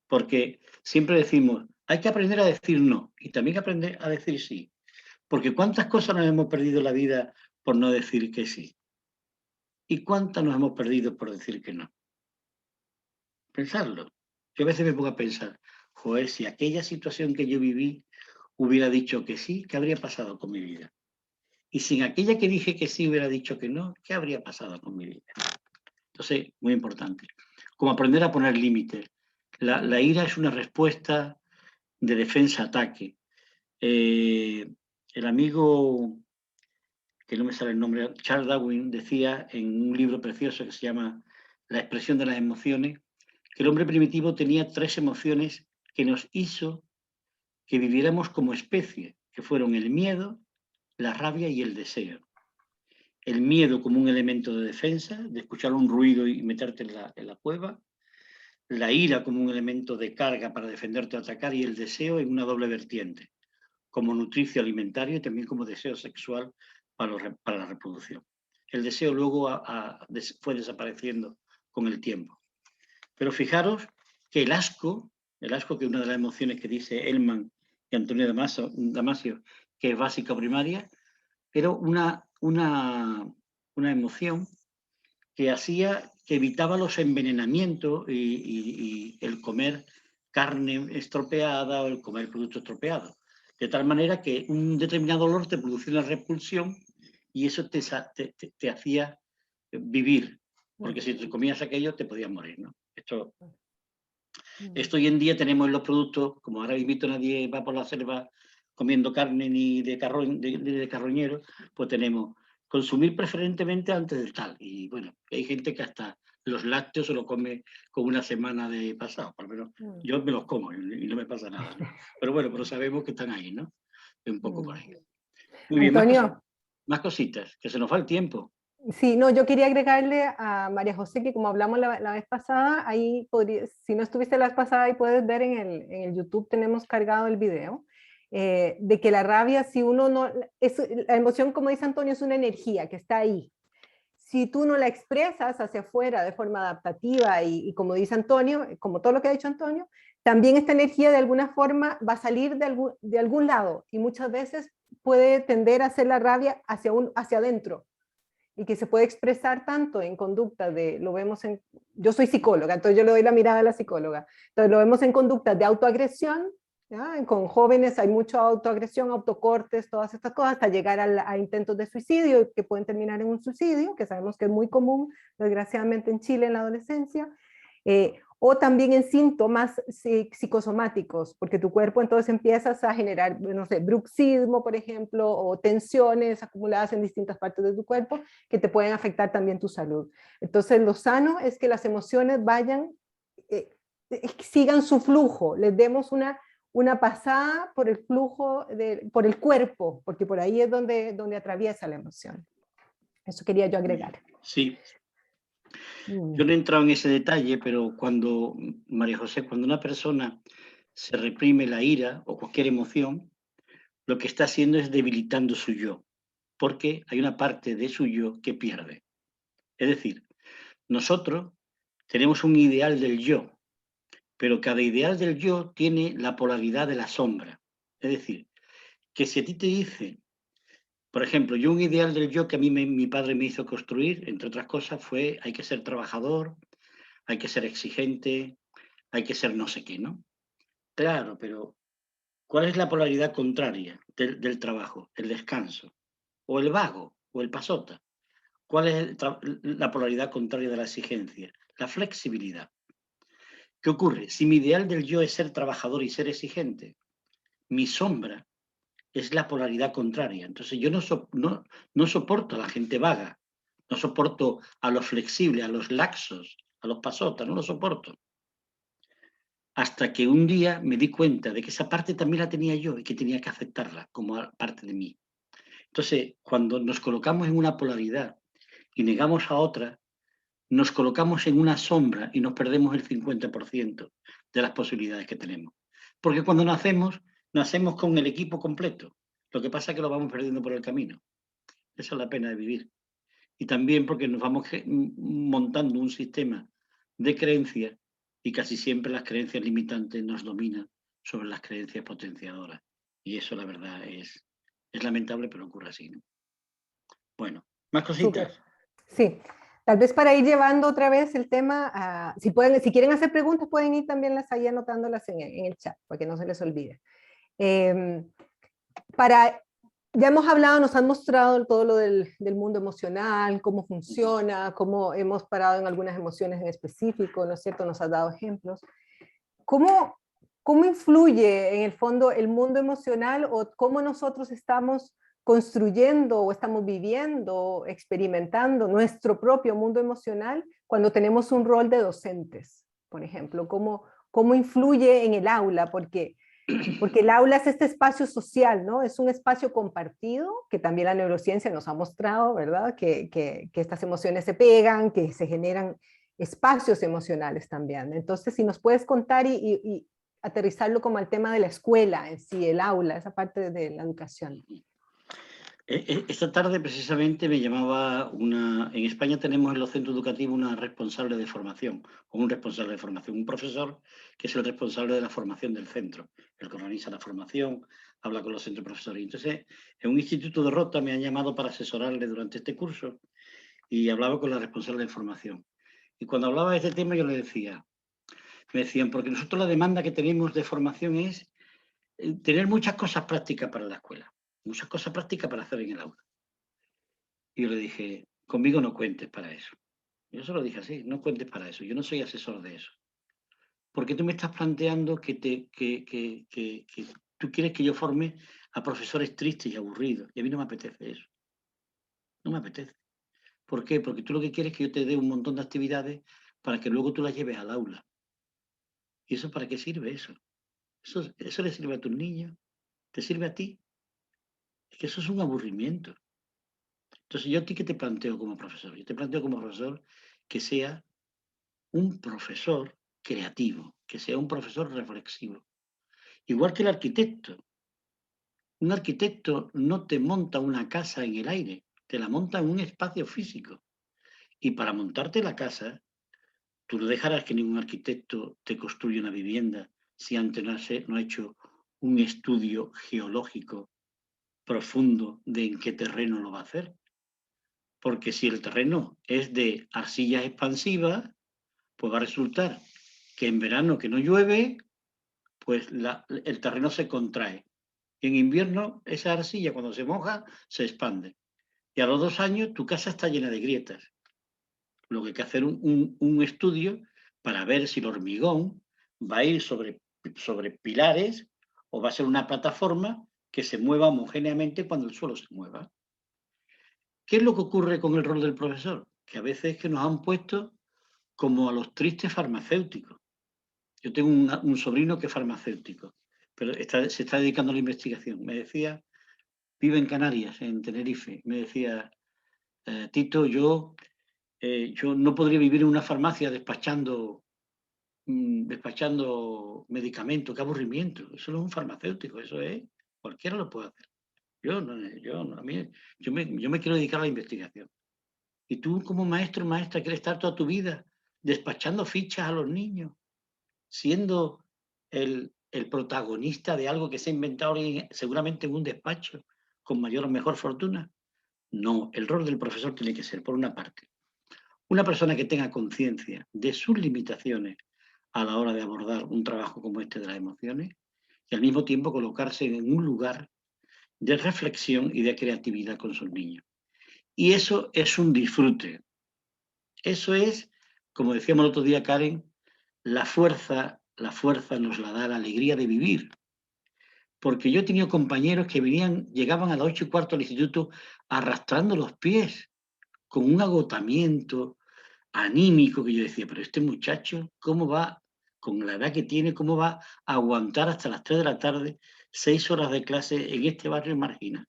Porque siempre decimos, hay que aprender a decir no y también que aprender a decir sí. Porque ¿cuántas cosas nos hemos perdido en la vida por no decir que sí? ¿Y cuántas nos hemos perdido por decir que no? Pensarlo. Yo a veces me pongo a pensar, joder, si aquella situación que yo viví hubiera dicho que sí, ¿qué habría pasado con mi vida? Y si en aquella que dije que sí hubiera dicho que no, ¿qué habría pasado con mi vida? Entonces, muy importante. Como aprender a poner límites. La ira es una respuesta de defensa-ataque. El amigo, que no me sale el nombre, Charles Darwin, decía en un libro precioso que se llama La expresión de las emociones, que el hombre primitivo tenía 3 emociones que nos hizo que viviéramos como especie, que fueron el miedo, la rabia y el deseo. El miedo como un elemento de defensa, de escuchar un ruido y meterte en la cueva, la ira como un elemento de carga para defenderte o atacar, y el deseo en una doble vertiente, como nutricio alimentario y también como deseo sexual para la reproducción. El deseo luego fue desapareciendo con el tiempo. Pero fijaros que el asco, que es una de las emociones que dice Elman y Antonio Damasio, que es básica o primaria, era una emoción que evitaba los envenenamientos y el comer carne estropeada o el comer productos estropeados. De tal manera que un determinado olor te producía una repulsión y eso te hacía vivir, porque si te comías aquello te podías morir, ¿no? Esto hoy en día tenemos en los productos, como ahora mismo nadie va por la selva comiendo carne ni de carroñero, pues tenemos consumir preferentemente antes del tal. Y bueno, hay gente que hasta los lácteos se lo come con una semana de pasado, por lo menos yo me los como y no me pasa nada, ¿no? Pero sabemos que están ahí, ¿no? Es un poco por ahí. Muy bien, Antonio. más cositas, que se nos va el tiempo. Sí, no, yo quería agregarle a María José que como hablamos la vez pasada, ahí si no estuviste la vez pasada, ahí puedes ver en el YouTube, tenemos cargado el video, de que la rabia, si uno no, la emoción, como dice Antonio, es una energía que está ahí. Si tú no la expresas hacia afuera de forma adaptativa y como dice Antonio, como todo lo que ha dicho Antonio, también esta energía de alguna forma va a salir de algún lado y muchas veces puede tender a hacer la rabia hacia adentro y que se puede expresar tanto en conductas yo soy psicóloga, entonces yo le doy la mirada a la psicóloga, entonces lo vemos en conductas de autoagresión, ¿ya? Con jóvenes hay mucha autoagresión, autocortes, todas estas cosas, hasta llegar a intentos de suicidio que pueden terminar en un suicidio, que sabemos que es muy común, desgraciadamente en Chile en la adolescencia, o también en síntomas psicosomáticos, porque tu cuerpo entonces empiezas a generar, no sé, bruxismo, por ejemplo, o tensiones acumuladas en distintas partes de tu cuerpo que te pueden afectar también tu salud. Entonces, lo sano es que las emociones sigan su flujo, les demos una pasada por el flujo, por el cuerpo, porque por ahí es donde atraviesa la emoción. Eso quería yo agregar. Sí. Yo no he entrado en ese detalle, pero María José, cuando una persona se reprime la ira o cualquier emoción, lo que está haciendo es debilitando su yo, porque hay una parte de su yo que pierde. Es decir, nosotros tenemos un ideal del yo, pero cada ideal del yo tiene la polaridad de la sombra. Es decir, que si a ti te dice, por ejemplo, yo un ideal del yo que a mí mi padre me hizo construir, entre otras cosas, fue hay que ser trabajador, hay que ser exigente, hay que ser no sé qué, ¿no? Claro, pero ¿cuál es la polaridad contraria del trabajo? El descanso, o el vago, o el pasota. ¿Cuál es la polaridad contraria de la exigencia? La flexibilidad. ¿Qué ocurre? Si mi ideal del yo es ser trabajador y ser exigente, mi sombra es la polaridad contraria. Entonces yo no soporto a la gente vaga, no soporto a los flexibles, a los laxos, a los pasotas, no lo soporto. hasta que un día me di cuenta de que esa parte también la tenía yo y que tenía que aceptarla como parte de mí. Entonces, cuando nos colocamos en una polaridad y negamos a otra, nos colocamos en una sombra y nos perdemos el 50% de las posibilidades que tenemos. Porque cuando nacemos con el equipo completo. Lo que pasa es que lo vamos perdiendo por el camino. Esa es la pena de vivir. Y también porque nos vamos montando un sistema de creencias y casi siempre las creencias limitantes nos dominan sobre las creencias potenciadoras. Y eso, la verdad, es lamentable, pero ocurre así, ¿no? Bueno, más cositas. Súper. Sí, tal vez para ir llevando otra vez el tema, si quieren hacer preguntas, pueden ir también ahí anotándolas en el chat, para que no se les olvide. Ya hemos hablado, nos han mostrado todo lo del mundo emocional, cómo funciona, cómo hemos parado en algunas emociones en específico, ¿no es cierto? Nos has dado ejemplos. ¿Cómo influye en el fondo el mundo emocional o cómo nosotros estamos construyendo o estamos viviendo, experimentando nuestro propio mundo emocional cuando tenemos un rol de docentes, por ejemplo? ¿Cómo influye en el aula? Porque el aula es este espacio social, ¿no? Es un espacio compartido, que también la neurociencia nos ha mostrado, ¿verdad? Que estas emociones se pegan, que se generan espacios emocionales también. Entonces, si nos puedes contar y aterrizarlo como al tema de la escuela en sí, el aula, esa parte de la educación. Esta tarde precisamente me llamaba en España tenemos en los centros educativos una responsable de formación, o un responsable de formación, un profesor que es el responsable de la formación del centro, el que organiza la formación, habla con los centros profesores. Entonces, en un instituto de Rota me han llamado para asesorarle durante este curso y hablaba con la responsable de formación. Y cuando hablaba de este tema yo le decía, me decían, porque nosotros la demanda que tenemos de formación es tener muchas cosas prácticas para la escuela. Muchas cosas prácticas para hacer en el aula. Y yo le dije, conmigo no cuentes para eso. Yo se lo dije así, no cuentes para eso. Yo no soy asesor de eso. Porque tú me estás planteando que tú quieres que yo forme a profesores tristes y aburridos. Y a mí no me apetece eso. No me apetece. ¿Por qué? Porque tú lo que quieres es que yo te dé un montón de actividades para que luego tú las lleves al aula. ¿Y eso para qué sirve eso? Eso le sirve a tus niños. ¿Te sirve a ti? Es que eso es un aburrimiento. Entonces, ¿yo a ti qué te planteo como profesor? Yo te planteo como profesor que sea un profesor creativo, que sea un profesor reflexivo. Igual que el arquitecto. Un arquitecto no te monta una casa en el aire, te la monta en un espacio físico. Y para montarte la casa, tú no dejarás que ningún arquitecto te construya una vivienda si antes no ha hecho un estudio geológico profundo de en qué terreno lo va a hacer. Porque si el terreno es de arcillas expansivas, pues va a resultar que en verano que no llueve, pues el terreno se contrae. Y en invierno esa arcilla cuando se moja se expande. Y a los 2 años tu casa está llena de grietas. Lo que hay que hacer un estudio para ver si el hormigón va a ir sobre pilares o va a ser una plataforma que se mueva homogéneamente cuando el suelo se mueva. ¿Qué es lo que ocurre con el rol del profesor? Que a veces es que nos han puesto como a los tristes farmacéuticos. Yo tengo un sobrino que es farmacéutico, pero se está dedicando a la investigación. Me decía, vive en Canarias, en Tenerife, me decía, Tito, yo no podría vivir en una farmacia despachando medicamentos, qué aburrimiento. Eso no es un farmacéutico, eso es, cualquiera lo puede hacer. Yo me quiero dedicar a la investigación. Y tú como maestra, quieres estar toda tu vida despachando fichas a los niños, siendo el protagonista de algo que se ha inventado seguramente en un despacho con mayor o mejor fortuna. No, el rol del profesor tiene que ser, por una parte, una persona que tenga conciencia de sus limitaciones a la hora de abordar un trabajo como este de las emociones y al mismo tiempo colocarse en un lugar de reflexión y de creatividad con sus niños. Y eso es un disfrute. Eso es, como decíamos el otro día, Karen, la fuerza nos la da la alegría de vivir. Porque yo he tenido compañeros que llegaban a las 8:15 al instituto arrastrando los pies, con un agotamiento anímico que yo decía, pero este muchacho, ¿cómo va con la edad que tiene, ¿cómo va a aguantar hasta las 3 de la tarde 6 horas de clase en este barrio marginal?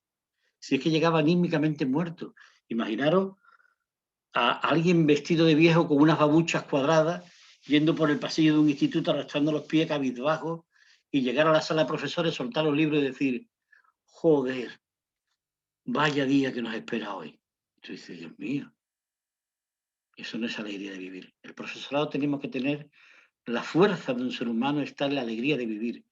Si es que llegaba anímicamente muerto. Imaginaros a alguien vestido de viejo con unas babuchas cuadradas, yendo por el pasillo de un instituto arrastrando los pies cabizbajos y llegar a la sala de profesores, soltar los libros y decir, joder, vaya día que nos espera hoy. Y tú dices, Dios mío, eso no es alegría de vivir. El profesorado tenemos que tener la fuerza de un ser humano, está en la alegría de vivir.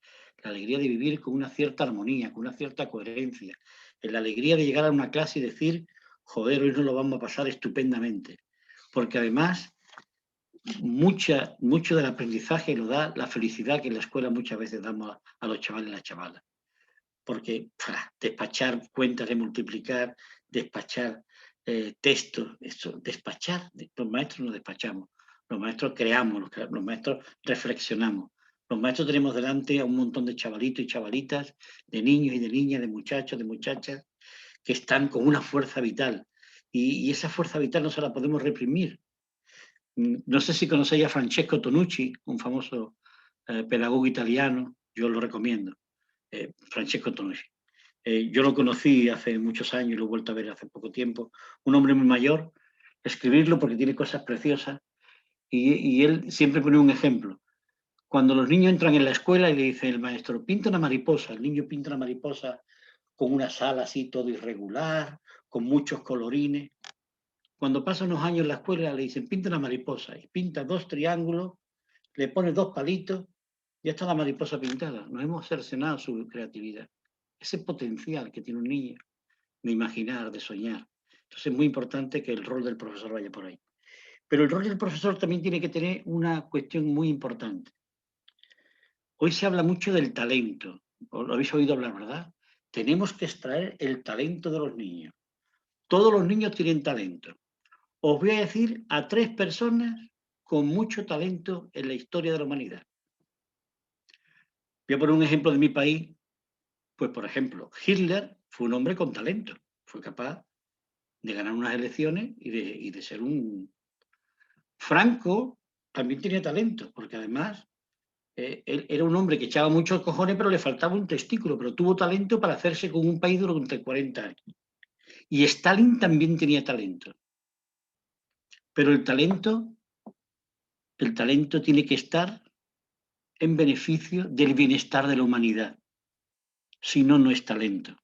La alegría de vivir con una cierta armonía, con una cierta coherencia. En la alegría de llegar a una clase y decir, joder, hoy nos lo vamos a pasar estupendamente. Porque además, mucho del aprendizaje lo da la felicidad que en la escuela muchas veces damos a los chavales y las chavalas. Porque despachar cuentas de multiplicar, despachar textos, despachar, los maestros no despachamos, los maestros creamos, los maestros reflexionamos. Los maestros tenemos delante a un montón de chavalitos y chavalitas, de niños y de niñas, de muchachos, de muchachas, que están con una fuerza vital. Y esa fuerza vital no se la podemos reprimir. No sé si conocéis a Francesco Tonucci, un famoso pedagogo italiano, yo lo recomiendo. Francesco Tonucci. Yo lo conocí hace muchos años y lo he vuelto a ver hace poco tiempo. Un hombre muy mayor, escribirlo porque tiene cosas preciosas y él siempre pone un ejemplo. Cuando los niños entran en la escuela y le dice el maestro, pinta una mariposa, el niño pinta una mariposa con una sala así todo irregular, con muchos colorines. Cuando pasan unos años en la escuela le dicen, pinta una mariposa y pinta 2 triángulos, le pone 2 palitos, ya está la mariposa pintada. Nos hemos cercenado su creatividad. Ese potencial que tiene un niño de imaginar, de soñar. Entonces es muy importante que el rol del profesor vaya por ahí. Pero el rol del profesor también tiene que tener una cuestión muy importante. Hoy se habla mucho del talento. Lo habéis oído hablar, ¿verdad? Tenemos que extraer el talento de los niños. Todos los niños tienen talento. Os voy a decir a 3 personas con mucho talento en la historia de la humanidad. Voy a poner un ejemplo de mi país. Pues, por ejemplo, Hitler fue un hombre con talento. Fue capaz de ganar unas elecciones y de ser un... Franco también tenía talento, porque además él era un hombre que echaba muchos cojones, pero le faltaba un testículo, pero tuvo talento para hacerse con un país durante 40 años. Y Stalin también tenía talento. Pero el talento tiene que estar en beneficio del bienestar de la humanidad. Si no, no es talento.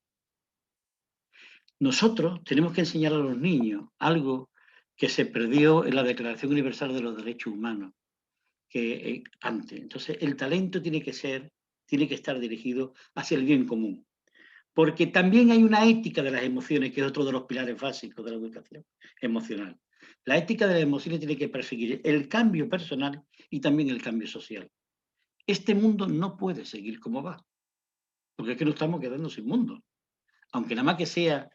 Nosotros tenemos que enseñar a los niños algo que se perdió en la Declaración Universal de los Derechos Humanos que antes. Entonces, el talento tiene que estar dirigido hacia el bien común. Porque también hay una ética de las emociones, que es otro de los pilares básicos de la educación emocional. La ética de las emociones tiene que perseguir el cambio personal y también el cambio social. Este mundo no puede seguir como va, porque es que nos estamos quedando sin mundo. Aunque nada más que sea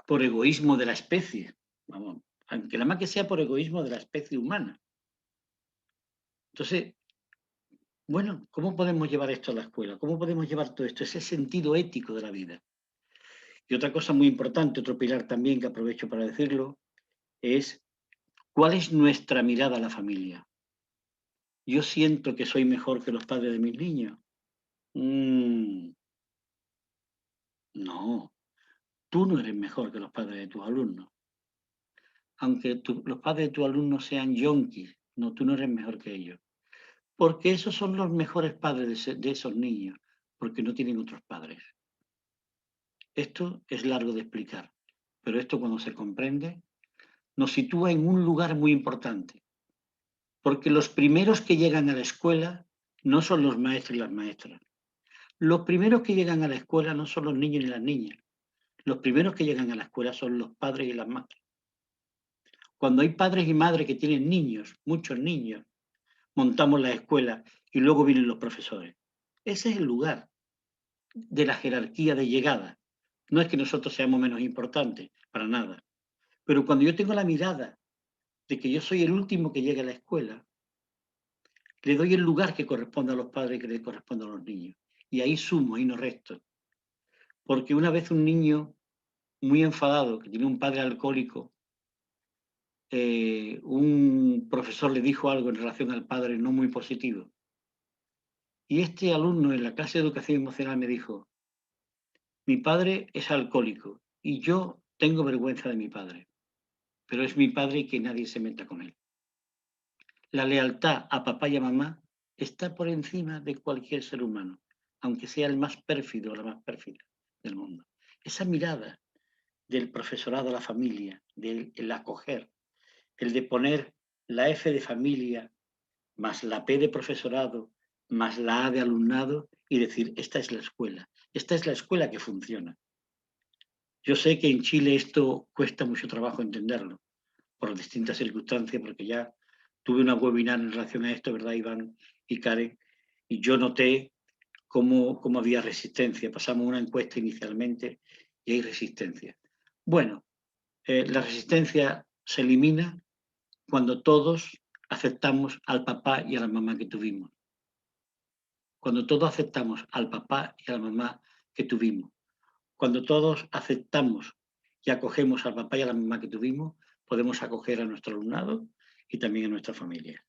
por egoísmo de la especie, vamos, aunque nada más que sea por egoísmo de la especie humana. Entonces, bueno, ¿cómo podemos llevar esto a la escuela? ¿Cómo podemos llevar todo esto? Ese sentido ético de la vida. Y otra cosa muy importante, otro pilar también que aprovecho para decirlo, es ¿cuál es nuestra mirada a la familia? ¿Yo siento que soy mejor que los padres de mis niños? No, tú no eres mejor que los padres de tus alumnos. Aunque los padres de tus alumnos sean yonkis, no, tú no eres mejor que ellos. Porque esos son los mejores padres de esos niños, porque no tienen otros padres. Esto es largo de explicar, pero esto cuando se comprende nos sitúa en un lugar muy importante, porque los primeros que llegan a la escuela no son los maestros y las maestras. Los primeros que llegan a la escuela no son los niños ni las niñas. Los primeros que llegan a la escuela son los padres y las madres. Cuando hay padres y madres que tienen niños, muchos niños, montamos la escuela y luego vienen los profesores. Ese es el lugar de la jerarquía de llegada. No es que nosotros seamos menos importantes, para nada. Pero cuando yo tengo la mirada de que yo soy el último que llega a la escuela, le doy el lugar que corresponde a los padres y que le corresponde a los niños. Y ahí sumo, ahí no resto. Porque una vez un niño muy enfadado, que tiene un padre alcohólico, un profesor le dijo algo en relación al padre no muy positivo. Y este alumno en la clase de educación emocional me dijo, mi padre es alcohólico y yo tengo vergüenza de mi padre, pero es mi padre y que nadie se meta con él. La lealtad a papá y a mamá está por encima de cualquier ser humano, aunque sea el más pérfido o la más pérfida del mundo. Esa mirada del profesorado a la familia, del acoger, el de poner la F de familia más la P de profesorado más la A de alumnado y decir, esta es la escuela que funciona. Yo sé que en Chile esto cuesta mucho trabajo entenderlo, por distintas circunstancias, porque ya tuve una webinar en relación a esto, ¿verdad, Iván y Karen? Y yo noté cómo había resistencia. Pasamos una encuesta inicialmente y hay resistencia. Bueno, la resistencia se elimina cuando todos aceptamos al papá y a la mamá que tuvimos. Cuando todos aceptamos al papá y a la mamá que tuvimos. Cuando todos aceptamos y acogemos al papá y a la mamá que tuvimos, podemos acoger a nuestro alumnado y también a nuestra familia.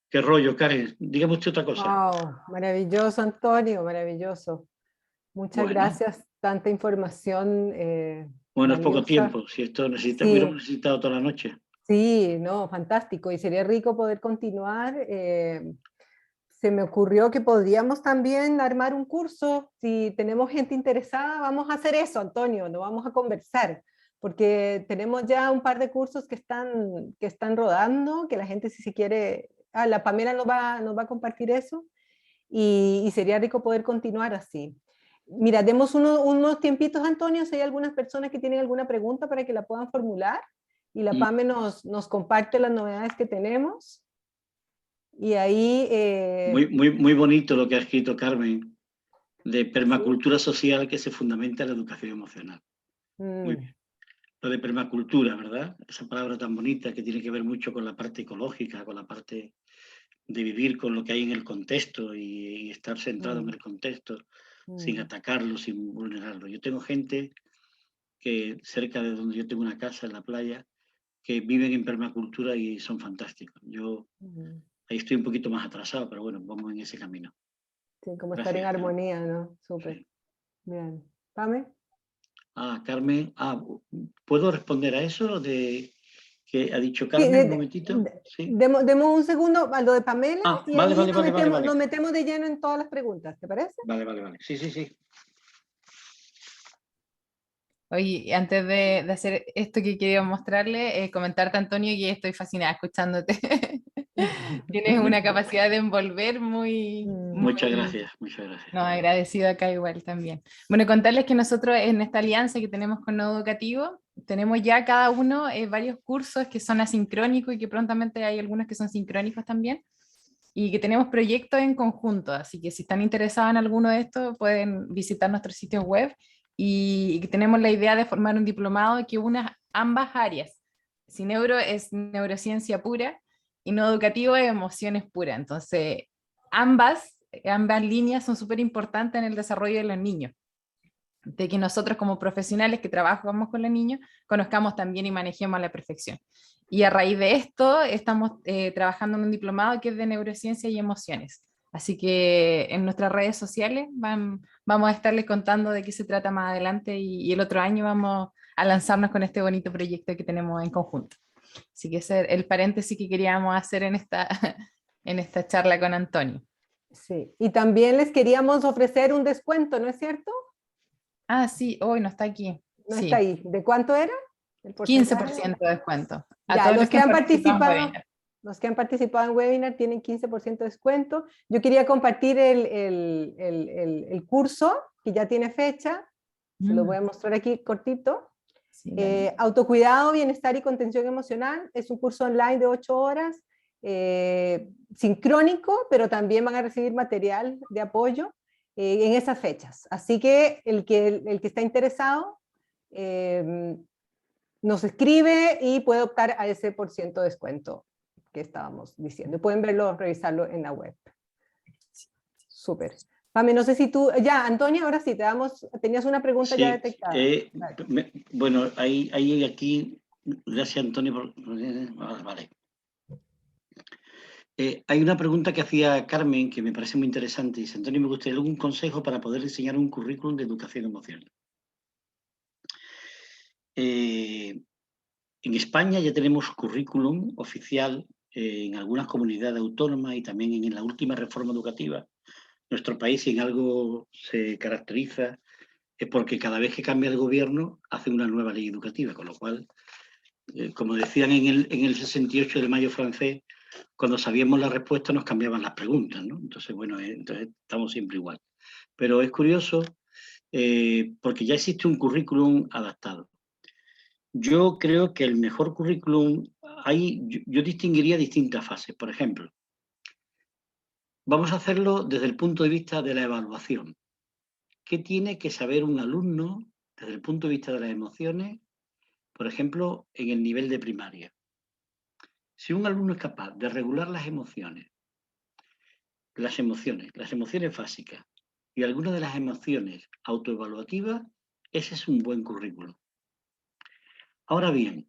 ¿Qué rollo, Karen? Dígame usted otra cosa. Wow, maravilloso, Antonio, maravilloso. Muchas Bueno. Gracias, tanta información. Bueno, es poco valiosa. tiempo. Si esto hubiéramos Sí, necesitado toda la noche. sí, no, fantástico. Y sería rico poder continuar. Se me ocurrió que podríamos también armar un curso. Si tenemos gente interesada, vamos a hacer eso, Antonio, no vamos a conversar, porque tenemos ya un par de cursos que están rodando, que la gente si se quiere, la Pamela nos va a compartir eso, y sería rico poder continuar así. Mira, demos unos tiempitos, Antonio, si hay algunas personas que tienen alguna pregunta para que la puedan formular, y la Pame nos comparte las novedades que tenemos. Y ahí... Muy bonito lo que ha escrito Carmen, de permacultura social que se fundamenta en la educación emocional. Muy bien. Lo de permacultura, ¿verdad? Esa palabra tan bonita que tiene que ver mucho con la parte ecológica, con la parte de vivir con lo que hay en el contexto y estar centrado en el contexto, sin atacarlo, sin vulnerarlo. Yo tengo gente que cerca de donde yo tengo una casa en la playa, que viven en permacultura y son fantásticos. Yo ahí estoy un poquito más atrasado, pero bueno, vamos en ese camino. Sí, como Gracias, estar en armonía, ¿no? Súper. Sí. Bien. ¿Pame? Carmen, ¿puedo responder a eso de que ha dicho Sí, Carmen un momentito? Sí. Demos un segundo a lo de Pamela y vale, ahí vale. nos metemos de lleno en todas las preguntas, ¿te parece? Vale. Sí. Oye, antes de hacer esto que quería mostrarle, comentarte, Antonio, que estoy fascinada escuchándote. Tienes una capacidad de envolver muy... Muchas gracias. No, agradecido acá igual también. Bueno, contarles que nosotros en esta alianza que tenemos con Nodo Educativo, tenemos ya cada uno varios cursos que son asincrónicos y que prontamente hay algunos que son sincrónicos también, y que tenemos proyectos en conjunto, así que si están interesados en alguno de estos pueden visitar nuestro sitio web y tenemos la idea de formar un diplomado que una ambas áreas. Si neuro es neurociencia pura y no educativo es emociones puras, entonces ambas líneas son súper importantes en el desarrollo de los niños, de que nosotros como profesionales que trabajamos con los niños conozcamos también y manejemos a la perfección. Y a raíz de esto estamos trabajando en un diplomado que es de neurociencia y emociones. Así que en nuestras redes sociales vamos a estarles contando de qué se trata más adelante y el otro año vamos a lanzarnos con este bonito proyecto que tenemos en conjunto. Así que ese es el paréntesis que queríamos hacer en esta charla con Antonio. Sí, y también les queríamos ofrecer un descuento, ¿no es cierto? Ah, sí, hoy no está aquí. No Sí. está ahí. ¿De cuánto era? ¿El 15% de descuento. A ya, todos los que han participado, en webinar. los que han participado en webinar tienen 15% de descuento. Yo quería compartir el curso que ya tiene fecha. Se lo voy a mostrar aquí cortito. Sí, Autocuidado, bienestar y contención emocional. Es un curso online de 8 horas, sincrónico, pero también van a recibir material de apoyo en esas fechas. Así que el que está interesado nos escribe y puede optar a ese % de descuento que estábamos diciendo. Pueden verlo, revisarlo en la web. Súper. Pame, no sé si tú, ya, Antonio, ahora sí, tenías una pregunta ya detectada. Bueno, aquí, gracias Antonio. Vale. Hay una pregunta que hacía Carmen que me parece muy interesante. Dice, Antonio, me gustaría algún consejo para poder diseñar un currículum de educación emocional. En España ya tenemos currículum oficial en algunas comunidades autónomas y también en la última reforma educativa. Nuestro país, si en algo se caracteriza, es porque cada vez que cambia el gobierno hace una nueva ley educativa, con lo cual, como decían en el 68 de mayo francés, cuando sabíamos la respuesta nos cambiaban las preguntas, ¿no? Entonces, bueno, entonces estamos siempre igual. Pero es curioso porque ya existe un currículum adaptado. Yo creo que el mejor currículum, yo distinguiría distintas fases. Por ejemplo, vamos a hacerlo desde el punto de vista de la evaluación. ¿Qué tiene que saber un alumno desde el punto de vista de las emociones, por ejemplo, en el nivel de primaria? Si un alumno es capaz de regular las emociones básicas y algunas de las emociones autoevaluativas, ese es un buen currículum. Ahora bien,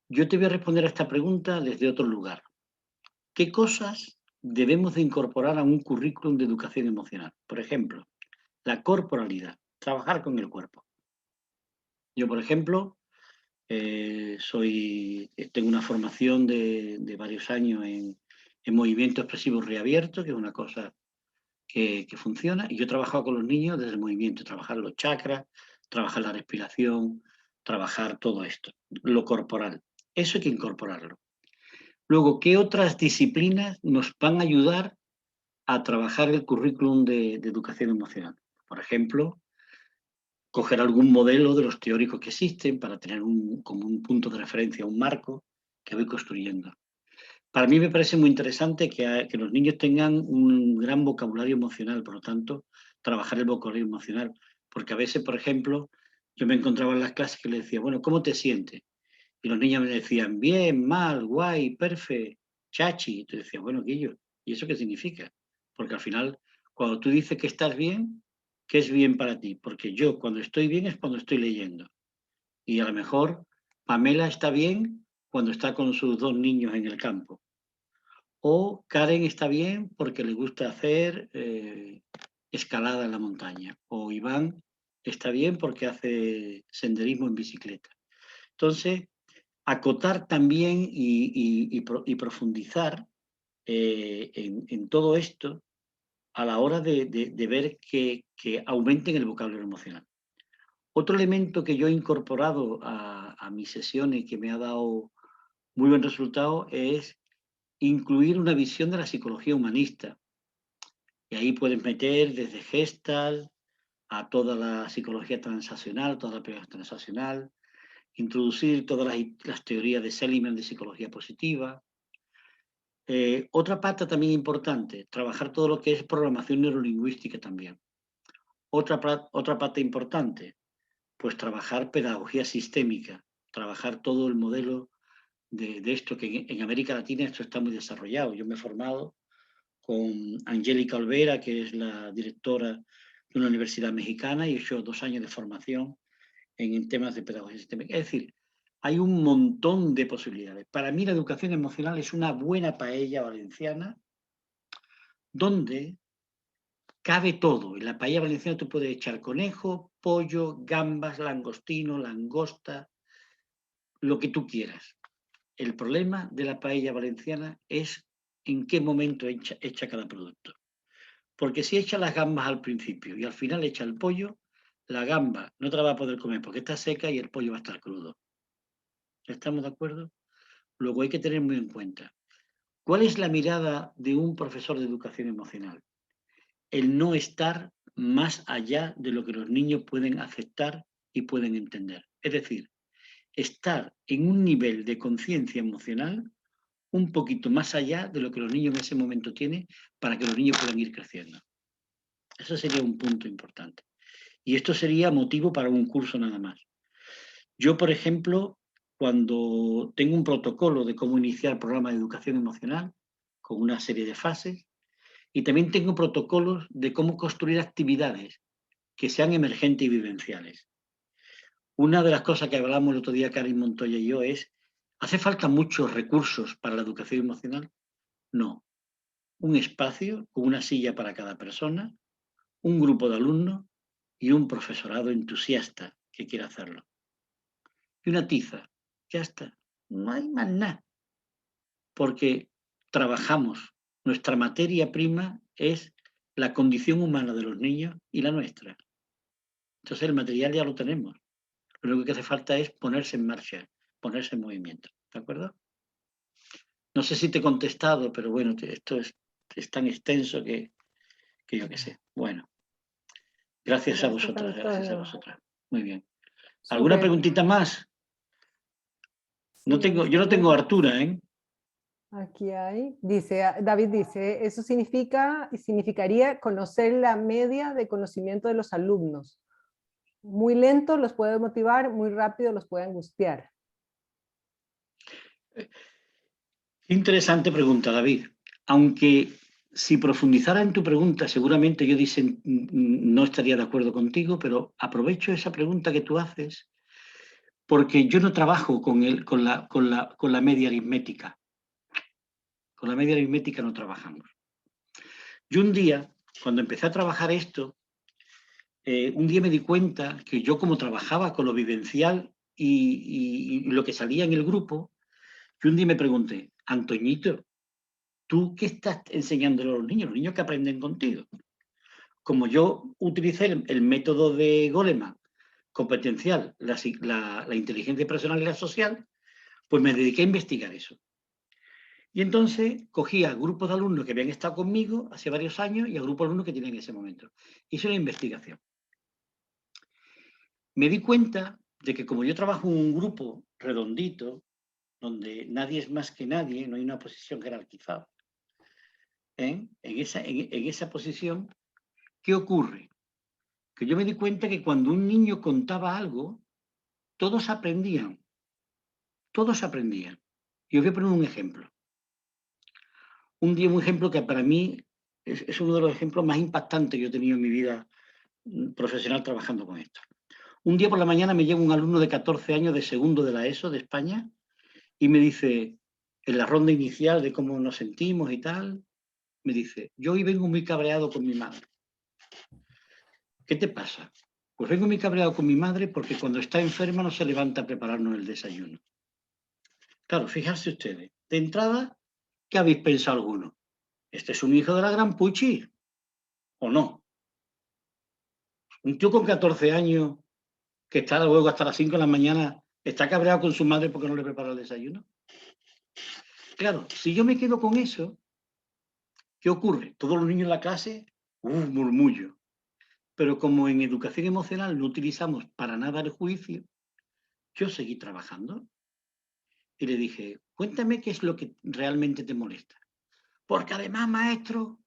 yo te voy a responder a esta pregunta desde otro lugar. ¿Qué cosas debemos de incorporar a un currículum de educación emocional? Por ejemplo, la corporalidad, trabajar con el cuerpo. Yo, por ejemplo, tengo una formación de varios años en movimiento expresivo reabierto, que es una cosa que funciona, y yo he trabajado con los niños desde el movimiento, trabajar los chakras, trabajar la respiración, trabajar todo esto, lo corporal. Eso hay que incorporarlo. Luego, ¿qué otras disciplinas nos van a ayudar a trabajar el currículum de educación emocional? Por ejemplo, coger algún modelo de los teóricos que existen para tener como un punto de referencia, un marco que voy construyendo. Para mí me parece muy interesante que los niños tengan un gran vocabulario emocional, por lo tanto, trabajar el vocabulario emocional. Porque a veces, por ejemplo, yo me encontraba en las clases que les decía, bueno, ¿cómo te sientes? Y los niños me decían, bien, mal, guay, perfecto, chachi. Y tú decías, bueno, Guillo, ¿y eso qué significa? Porque al final, cuando tú dices que estás bien, ¿qué es bien para ti? Porque yo cuando estoy bien es cuando estoy leyendo. Y a lo mejor Pamela está bien cuando está con sus 2 niños en el campo. O Karen está bien porque le gusta hacer escalada en la montaña. O Iván está bien porque hace senderismo en bicicleta. Entonces, acotar también y profundizar en todo esto a la hora de ver que aumenten el vocabulario emocional. Otro elemento que yo he incorporado a mis sesiones que me ha dado muy buen resultado es incluir una visión de la psicología humanista. Y ahí puedes meter desde Gestalt a toda la psicología transaccional, toda la pedagogía transaccional, introducir todas las teorías de Seligman de psicología positiva. Otra parte también importante, trabajar todo lo que es programación neurolingüística también. Otra parte importante, pues trabajar pedagogía sistémica, trabajar todo el modelo de esto, que en América Latina esto está muy desarrollado. Yo me he formado con Angélica Olvera, que es la directora de una universidad mexicana, y he hecho 2 años de formación en temas de pedagogía sistémica. Es decir, hay un montón de posibilidades. Para mí la educación emocional es una buena paella valenciana donde cabe todo. En la paella valenciana tú puedes echar conejo, pollo, gambas, langostino, langosta, lo que tú quieras. El problema de la paella valenciana es en qué momento echa cada producto. Porque si echa las gambas al principio y al final echa el pollo, la gamba no te la va a poder comer porque está seca y el pollo va a estar crudo. ¿Estamos de acuerdo? Luego hay que tener muy en cuenta, ¿cuál es la mirada de un profesor de educación emocional? El no estar más allá de lo que los niños pueden aceptar y pueden entender. Es decir, estar en un nivel de conciencia emocional un poquito más allá de lo que los niños en ese momento tienen para que los niños puedan ir creciendo. Eso sería un punto importante. Y esto sería motivo para un curso nada más. Yo, por ejemplo, cuando tengo un protocolo de cómo iniciar programas de educación emocional, con una serie de fases, y también tengo protocolos de cómo construir actividades que sean emergentes y vivenciales. Una de las cosas que hablamos el otro día, Karin Montoya y yo, es, ¿hace falta muchos recursos para la educación emocional? No. Un espacio con una silla para cada persona, un grupo de alumnos y un profesorado entusiasta que quiera hacerlo. Y una tiza. Ya está. No hay más nada. Porque trabajamos. Nuestra materia prima es la condición humana de los niños y la nuestra. Entonces el material ya lo tenemos. Lo único que hace falta es ponerse en marcha, ponerse en movimiento. ¿De acuerdo? No sé si te he contestado, pero bueno, esto es tan extenso que yo qué sé. Bueno, gracias a vosotras, gracias a vosotras. Muy bien. ¿Alguna Súper. preguntita más? Sí, Yo no tengo Artura, ¿eh? aquí hay, dice, David dice, eso significaría conocer la media de conocimiento de los alumnos. Muy lento los puede motivar, muy rápido los puede angustiar. Interesante pregunta, David. Aunque si profundizara en tu pregunta, seguramente yo no estaría de acuerdo contigo, pero aprovecho esa pregunta que tú haces porque yo no trabajo con la media aritmética. Con la media aritmética no trabajamos. Yo un día, cuando empecé a trabajar esto, un día me di cuenta que yo como trabajaba con lo vivencial y lo que salía en el grupo, yo un día me pregunté, Antoñito, ¿tú qué estás enseñándole a los niños? Los niños que aprenden contigo. Como yo utilicé el método de Goleman competencial, la inteligencia personal y la social, pues me dediqué a investigar eso. Y entonces cogía grupos de alumnos que habían estado conmigo hace varios años y a grupos de alumnos que tenían en ese momento. Hice una investigación. Me di cuenta de que como yo trabajo en un grupo redondito, donde nadie es más que nadie, no hay una posición jerarquizada, en esa posición, ¿qué ocurre? Que yo me di cuenta que cuando un niño contaba algo, todos aprendían. Todos aprendían. Y os voy a poner un ejemplo. Un ejemplo que para mí es uno de los ejemplos más impactantes que yo he tenido en mi vida profesional trabajando con esto. Un día por la mañana me llega un alumno de 14 años de segundo de la ESO de España y me dice, en la ronda inicial de cómo nos sentimos y tal, me dice, yo hoy vengo muy cabreado con mi madre. ¿Qué te pasa? Pues vengo muy cabreado con mi madre porque cuando está enferma no se levanta a prepararnos el desayuno. Claro, fíjense ustedes, de entrada, ¿qué habéis pensado alguno? ¿Este es un hijo de la gran puchi? ¿O no? Un tío con 14 años que está luego hasta las 5 de la mañana, ¿está cabreado con su madre porque no le prepara el desayuno? Claro, si yo me quedo con eso, ¿qué ocurre? Todos los niños en la clase, murmullo. Pero como en educación emocional no utilizamos para nada el juicio, yo seguí trabajando y le dije, cuéntame qué es lo que realmente te molesta. Porque además, maestro,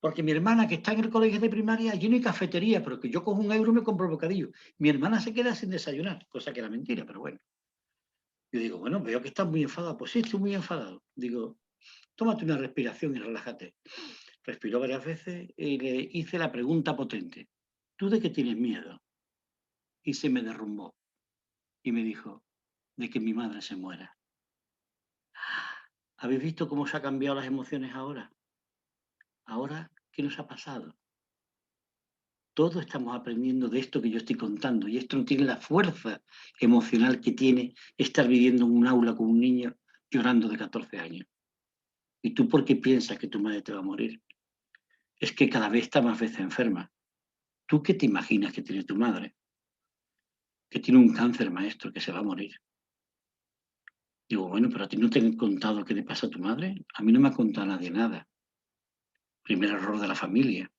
porque mi hermana que está en el colegio de primaria, allí no hay cafetería, pero que yo cojo €1 y me compro bocadillo. Mi hermana se queda sin desayunar, cosa que era mentira, pero bueno. Yo digo, bueno, veo que estás muy enfadado. Pues sí, estoy muy enfadado. Digo, tómate una respiración y relájate. Respiró varias veces y le hice la pregunta potente. ¿Tú de qué tienes miedo? Y se me derrumbó. Y me dijo, de que mi madre se muera. ¿Habéis visto cómo se han cambiado las emociones ahora? Ahora, ¿qué nos ha pasado? Todos estamos aprendiendo de esto que yo estoy contando y esto no tiene la fuerza emocional que tiene estar viviendo en un aula con un niño llorando de 14 años. ¿Y tú por qué piensas que tu madre te va a morir? Es que cada vez está más veces enferma. ¿Tú qué te imaginas que tiene tu madre? Que tiene un cáncer, maestro, que se va a morir. Digo, bueno, pero a ti no te han contado qué le pasa a tu madre. A mí no me ha contado nadie nada. Primer error de la familia.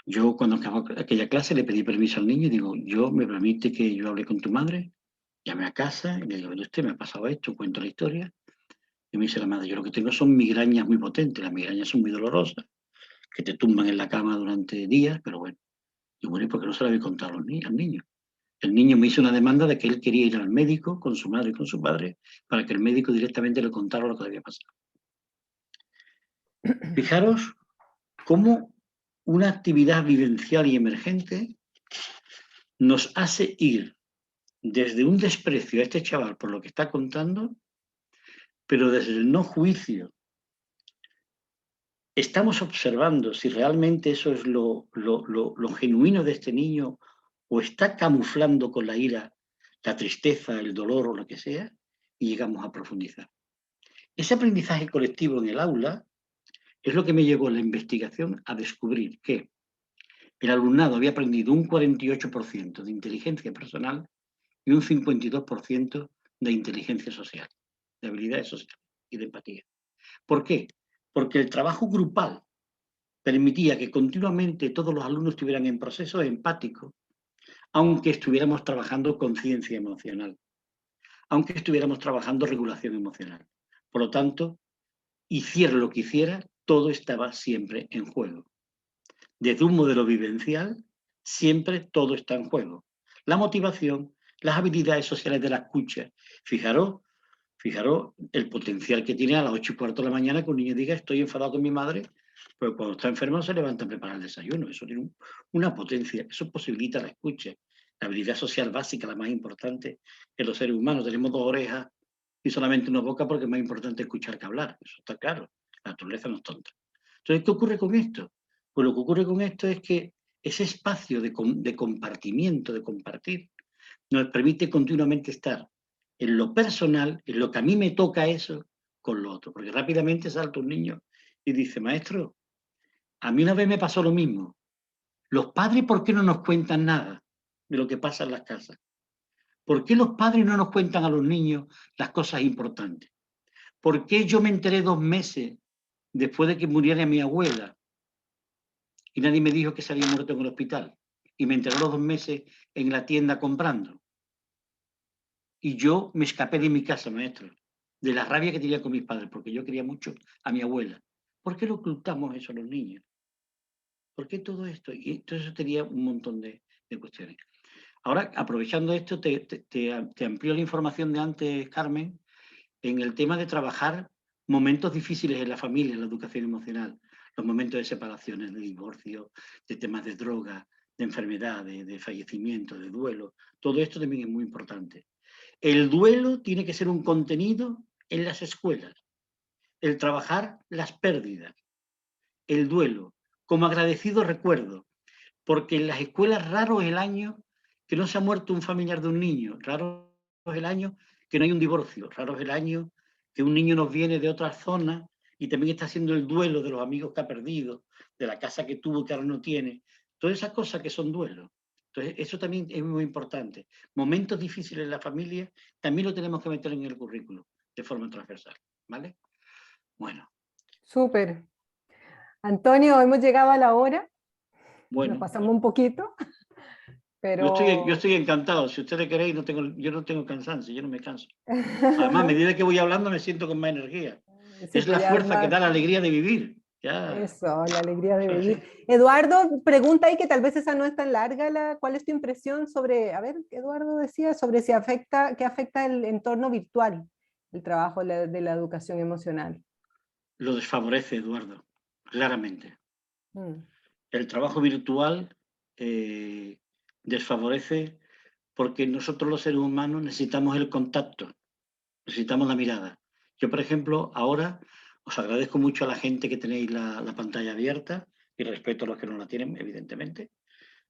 Yo cuando acabó aquella clase le pedí permiso al niño y digo, yo me permite que yo hable con tu madre, llamé a casa y le digo, usted me ha pasado esto, cuento la historia. Y me dice la madre, yo lo que tengo son migrañas muy potentes, las migrañas son muy dolorosas, que te tumban en la cama durante días, pero bueno. Y bueno, ¿y por qué no se lo había contado al niño? El niño me hizo una demanda de que él quería ir al médico con su madre y con su padre para que el médico directamente le contara lo que le había pasado. Fijaros cómo una actividad vivencial y emergente nos hace ir desde un desprecio a este chaval por lo que está contando, pero desde el no juicio estamos observando si realmente eso es lo genuino de este niño o está camuflando con la ira, la tristeza, el dolor o lo que sea, y llegamos a profundizar. Ese aprendizaje colectivo en el aula es lo que me llevó en la investigación a descubrir que el alumnado había aprendido un 48% de inteligencia personal y un 52% de inteligencia social, de habilidades sociales y de empatía. ¿Por qué? Porque el trabajo grupal permitía que continuamente todos los alumnos estuvieran en proceso empático, aunque estuviéramos trabajando conciencia emocional, aunque estuviéramos trabajando regulación emocional. Por lo tanto, hiciera lo que hiciera, todo estaba siempre en juego. Desde un modelo vivencial, siempre todo está en juego. La motivación, las habilidades sociales de la escucha. Fijaros el potencial que tiene a las 8:15 de la mañana que un niño diga estoy enfadado con mi madre, pero cuando está enfermo se levanta a preparar el desayuno. Eso tiene una potencia, eso posibilita la escucha. La habilidad social básica, la más importante en los seres humanos. Tenemos 2 orejas y solamente una boca porque es más importante escuchar que hablar. Eso está claro. La naturaleza no es tonta. Entonces, ¿qué ocurre con esto? Pues lo que ocurre con esto es que ese espacio de compartimiento, de compartir, nos permite continuamente estar en lo personal, en lo que a mí me toca eso, con lo otro. Porque rápidamente salta un niño y dice, maestro, a mí una vez me pasó lo mismo. Los padres, ¿por qué no nos cuentan nada de lo que pasa en las casas? ¿Por qué los padres no nos cuentan a los niños las cosas importantes? ¿Por qué yo me enteré 2 meses después de que muriera mi abuela y nadie me dijo que se había muerto en el hospital? Y me enteré los 2 meses en la tienda comprando. Y yo me escapé de mi casa, maestro, de la rabia que tenía con mis padres, porque yo quería mucho a mi abuela. ¿Por qué lo ocultamos eso a los niños? ¿Por qué todo esto? Y entonces eso tenía un montón de cuestiones. Ahora, aprovechando esto, te amplío la información de antes, Carmen, en el tema de trabajar momentos difíciles en la familia, en la educación emocional, los momentos de separaciones, de divorcio, de temas de droga, de enfermedad, de fallecimiento, de duelo. Todo esto también es muy importante. El duelo tiene que ser un contenido en las escuelas, el trabajar las pérdidas, el duelo, como agradecido recuerdo, porque en las escuelas raro es el año que no se ha muerto un familiar de un niño, raro es el año que no hay un divorcio, raro es el año que un niño nos viene de otra zona y también está haciendo el duelo de los amigos que ha perdido, de la casa que tuvo que ahora no tiene, todas esas cosas que son duelos. Entonces, eso también es muy importante. Momentos difíciles en la familia también lo tenemos que meter en el currículo de forma transversal, ¿vale? Bueno. Súper. Antonio, hemos llegado a la hora. Bueno. Nos pasamos un poquito, pero... Yo estoy encantado. Si ustedes queréis, yo no tengo cansancio, yo no me canso. Además, a medida que voy hablando me siento con más energía. Sí, Es la fuerza que da la alegría de vivir. Ya. Eso, la alegría de vivir. Sí. Eduardo, pregunta ahí que tal vez esa no es tan larga, ¿cuál es tu impresión sobre, a ver, Eduardo decía, sobre si qué afecta el entorno virtual, el trabajo de la educación emocional? Lo desfavorece, Eduardo, claramente. Mm. El trabajo virtual desfavorece porque nosotros los seres humanos necesitamos el contacto, necesitamos la mirada. Yo, por ejemplo, ahora os agradezco mucho a la gente que tenéis la pantalla abierta y respeto a los que no la tienen, evidentemente,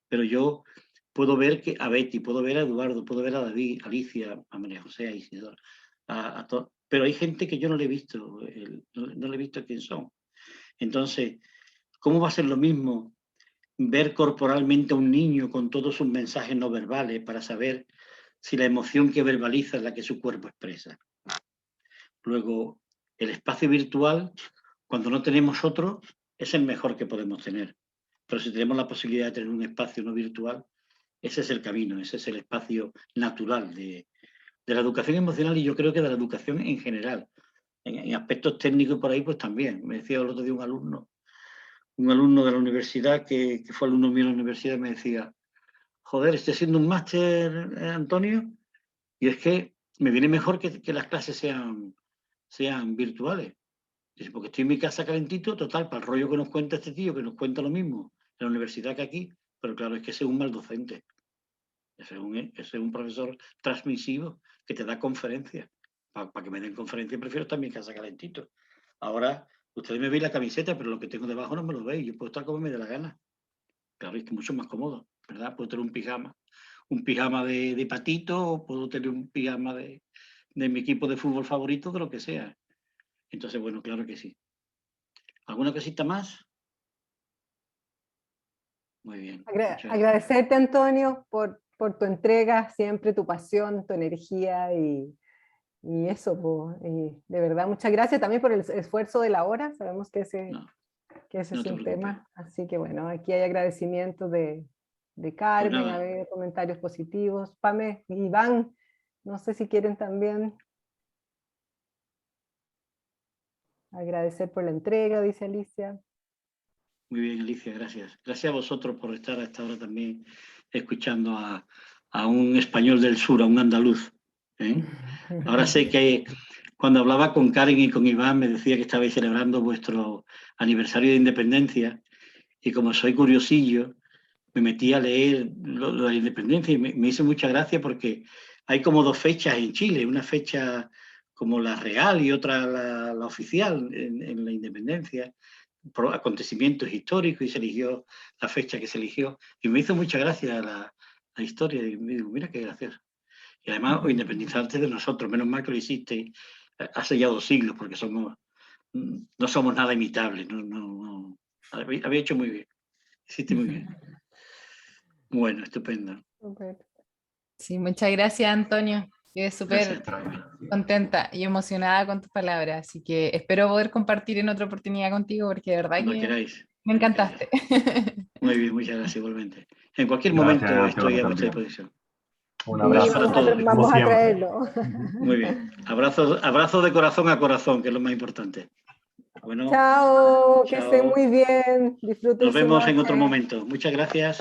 pero yo puedo ver a Betty, puedo ver a Eduardo, puedo ver a David, a Alicia, a María José, a Isidoro, a todos, pero hay gente que yo no le he visto, no le he visto quién son. Entonces, ¿cómo va a ser lo mismo ver corporalmente a un niño con todos sus mensajes no verbales para saber si la emoción que verbaliza es la que su cuerpo expresa? Luego, el espacio virtual, cuando no tenemos otro, es el mejor que podemos tener. Pero si tenemos la posibilidad de tener un espacio no virtual, ese es el camino, ese es el espacio natural de la educación emocional y yo creo que de la educación en general. En aspectos técnicos por ahí, pues también. Me decía el otro día un alumno de la universidad, que fue alumno mío en la universidad, me decía, joder, estoy haciendo un máster, Antonio, y es que me viene mejor que las clases sean virtuales. Dice, porque estoy en mi casa calentito, total, para el rollo que nos cuenta este tío, que nos cuenta lo mismo en la universidad que aquí, pero claro, es que ese es un mal docente. Ese es un profesor transmisivo que te da conferencias. Para que me den conferencia prefiero estar en mi casa calentito. Ahora Ustedes me veis la camiseta, pero lo que tengo debajo no me lo veis. Yo puedo estar como me dé la gana. Claro, es que es mucho más cómodo, ¿verdad? Puedo tener un pijama de patito, o puedo tener un pijama de mi equipo de fútbol favorito, de lo que sea. Entonces, bueno, claro que sí. ¿Alguna cosita más? Muy bien. Muchas gracias. Agradecerte, Antonio, por tu entrega, siempre tu pasión, tu energía y eso, po, y de verdad, muchas gracias también por el esfuerzo de la hora. Sabemos que ese No es te un preocupes. tema, así que bueno, aquí hay agradecimientos de Carmen, nada. a ver, comentarios positivos. Pame, Iván, no sé si quieren también agradecer por la entrega, dice Alicia. Muy bien, Alicia, gracias. Gracias a vosotros por estar a esta hora también escuchando a un español del sur, a un andaluz. ¿eh? Ahora sé que cuando hablaba con Karen y con Iván me decía que estabais celebrando vuestro aniversario de independencia y como soy curiosillo, me metí a leer lo de la independencia y me hizo mucha gracia porque hay como dos fechas en Chile, una fecha como la real y otra la oficial en la independencia, por acontecimientos históricos, y se eligió la fecha que se eligió. Y me hizo mucha gracia la historia, y me digo, mira qué gracioso. Y además, os independizarte de nosotros, menos mal que lo hiciste hace ya 2 siglos, porque no somos nada imitables. No. Había hecho muy bien, hiciste muy bien. Bueno, estupendo. Sí, muchas gracias, Antonio. Quedé súper contenta y emocionada con tus palabras, así que espero poder compartir en otra oportunidad contigo, porque de verdad Cuando que queráis. me encantaste. Muy bien, muchas gracias igualmente. En cualquier momento estoy a vuestra disposición. Un Sí, abrazo. para todos. vamos a traerlo. Muy bien. Abrazo de corazón a corazón, que es lo más importante. Bueno, Chao, que estén chao. muy bien. Disfruten Nos su vemos en noche. otro momento. Muchas gracias.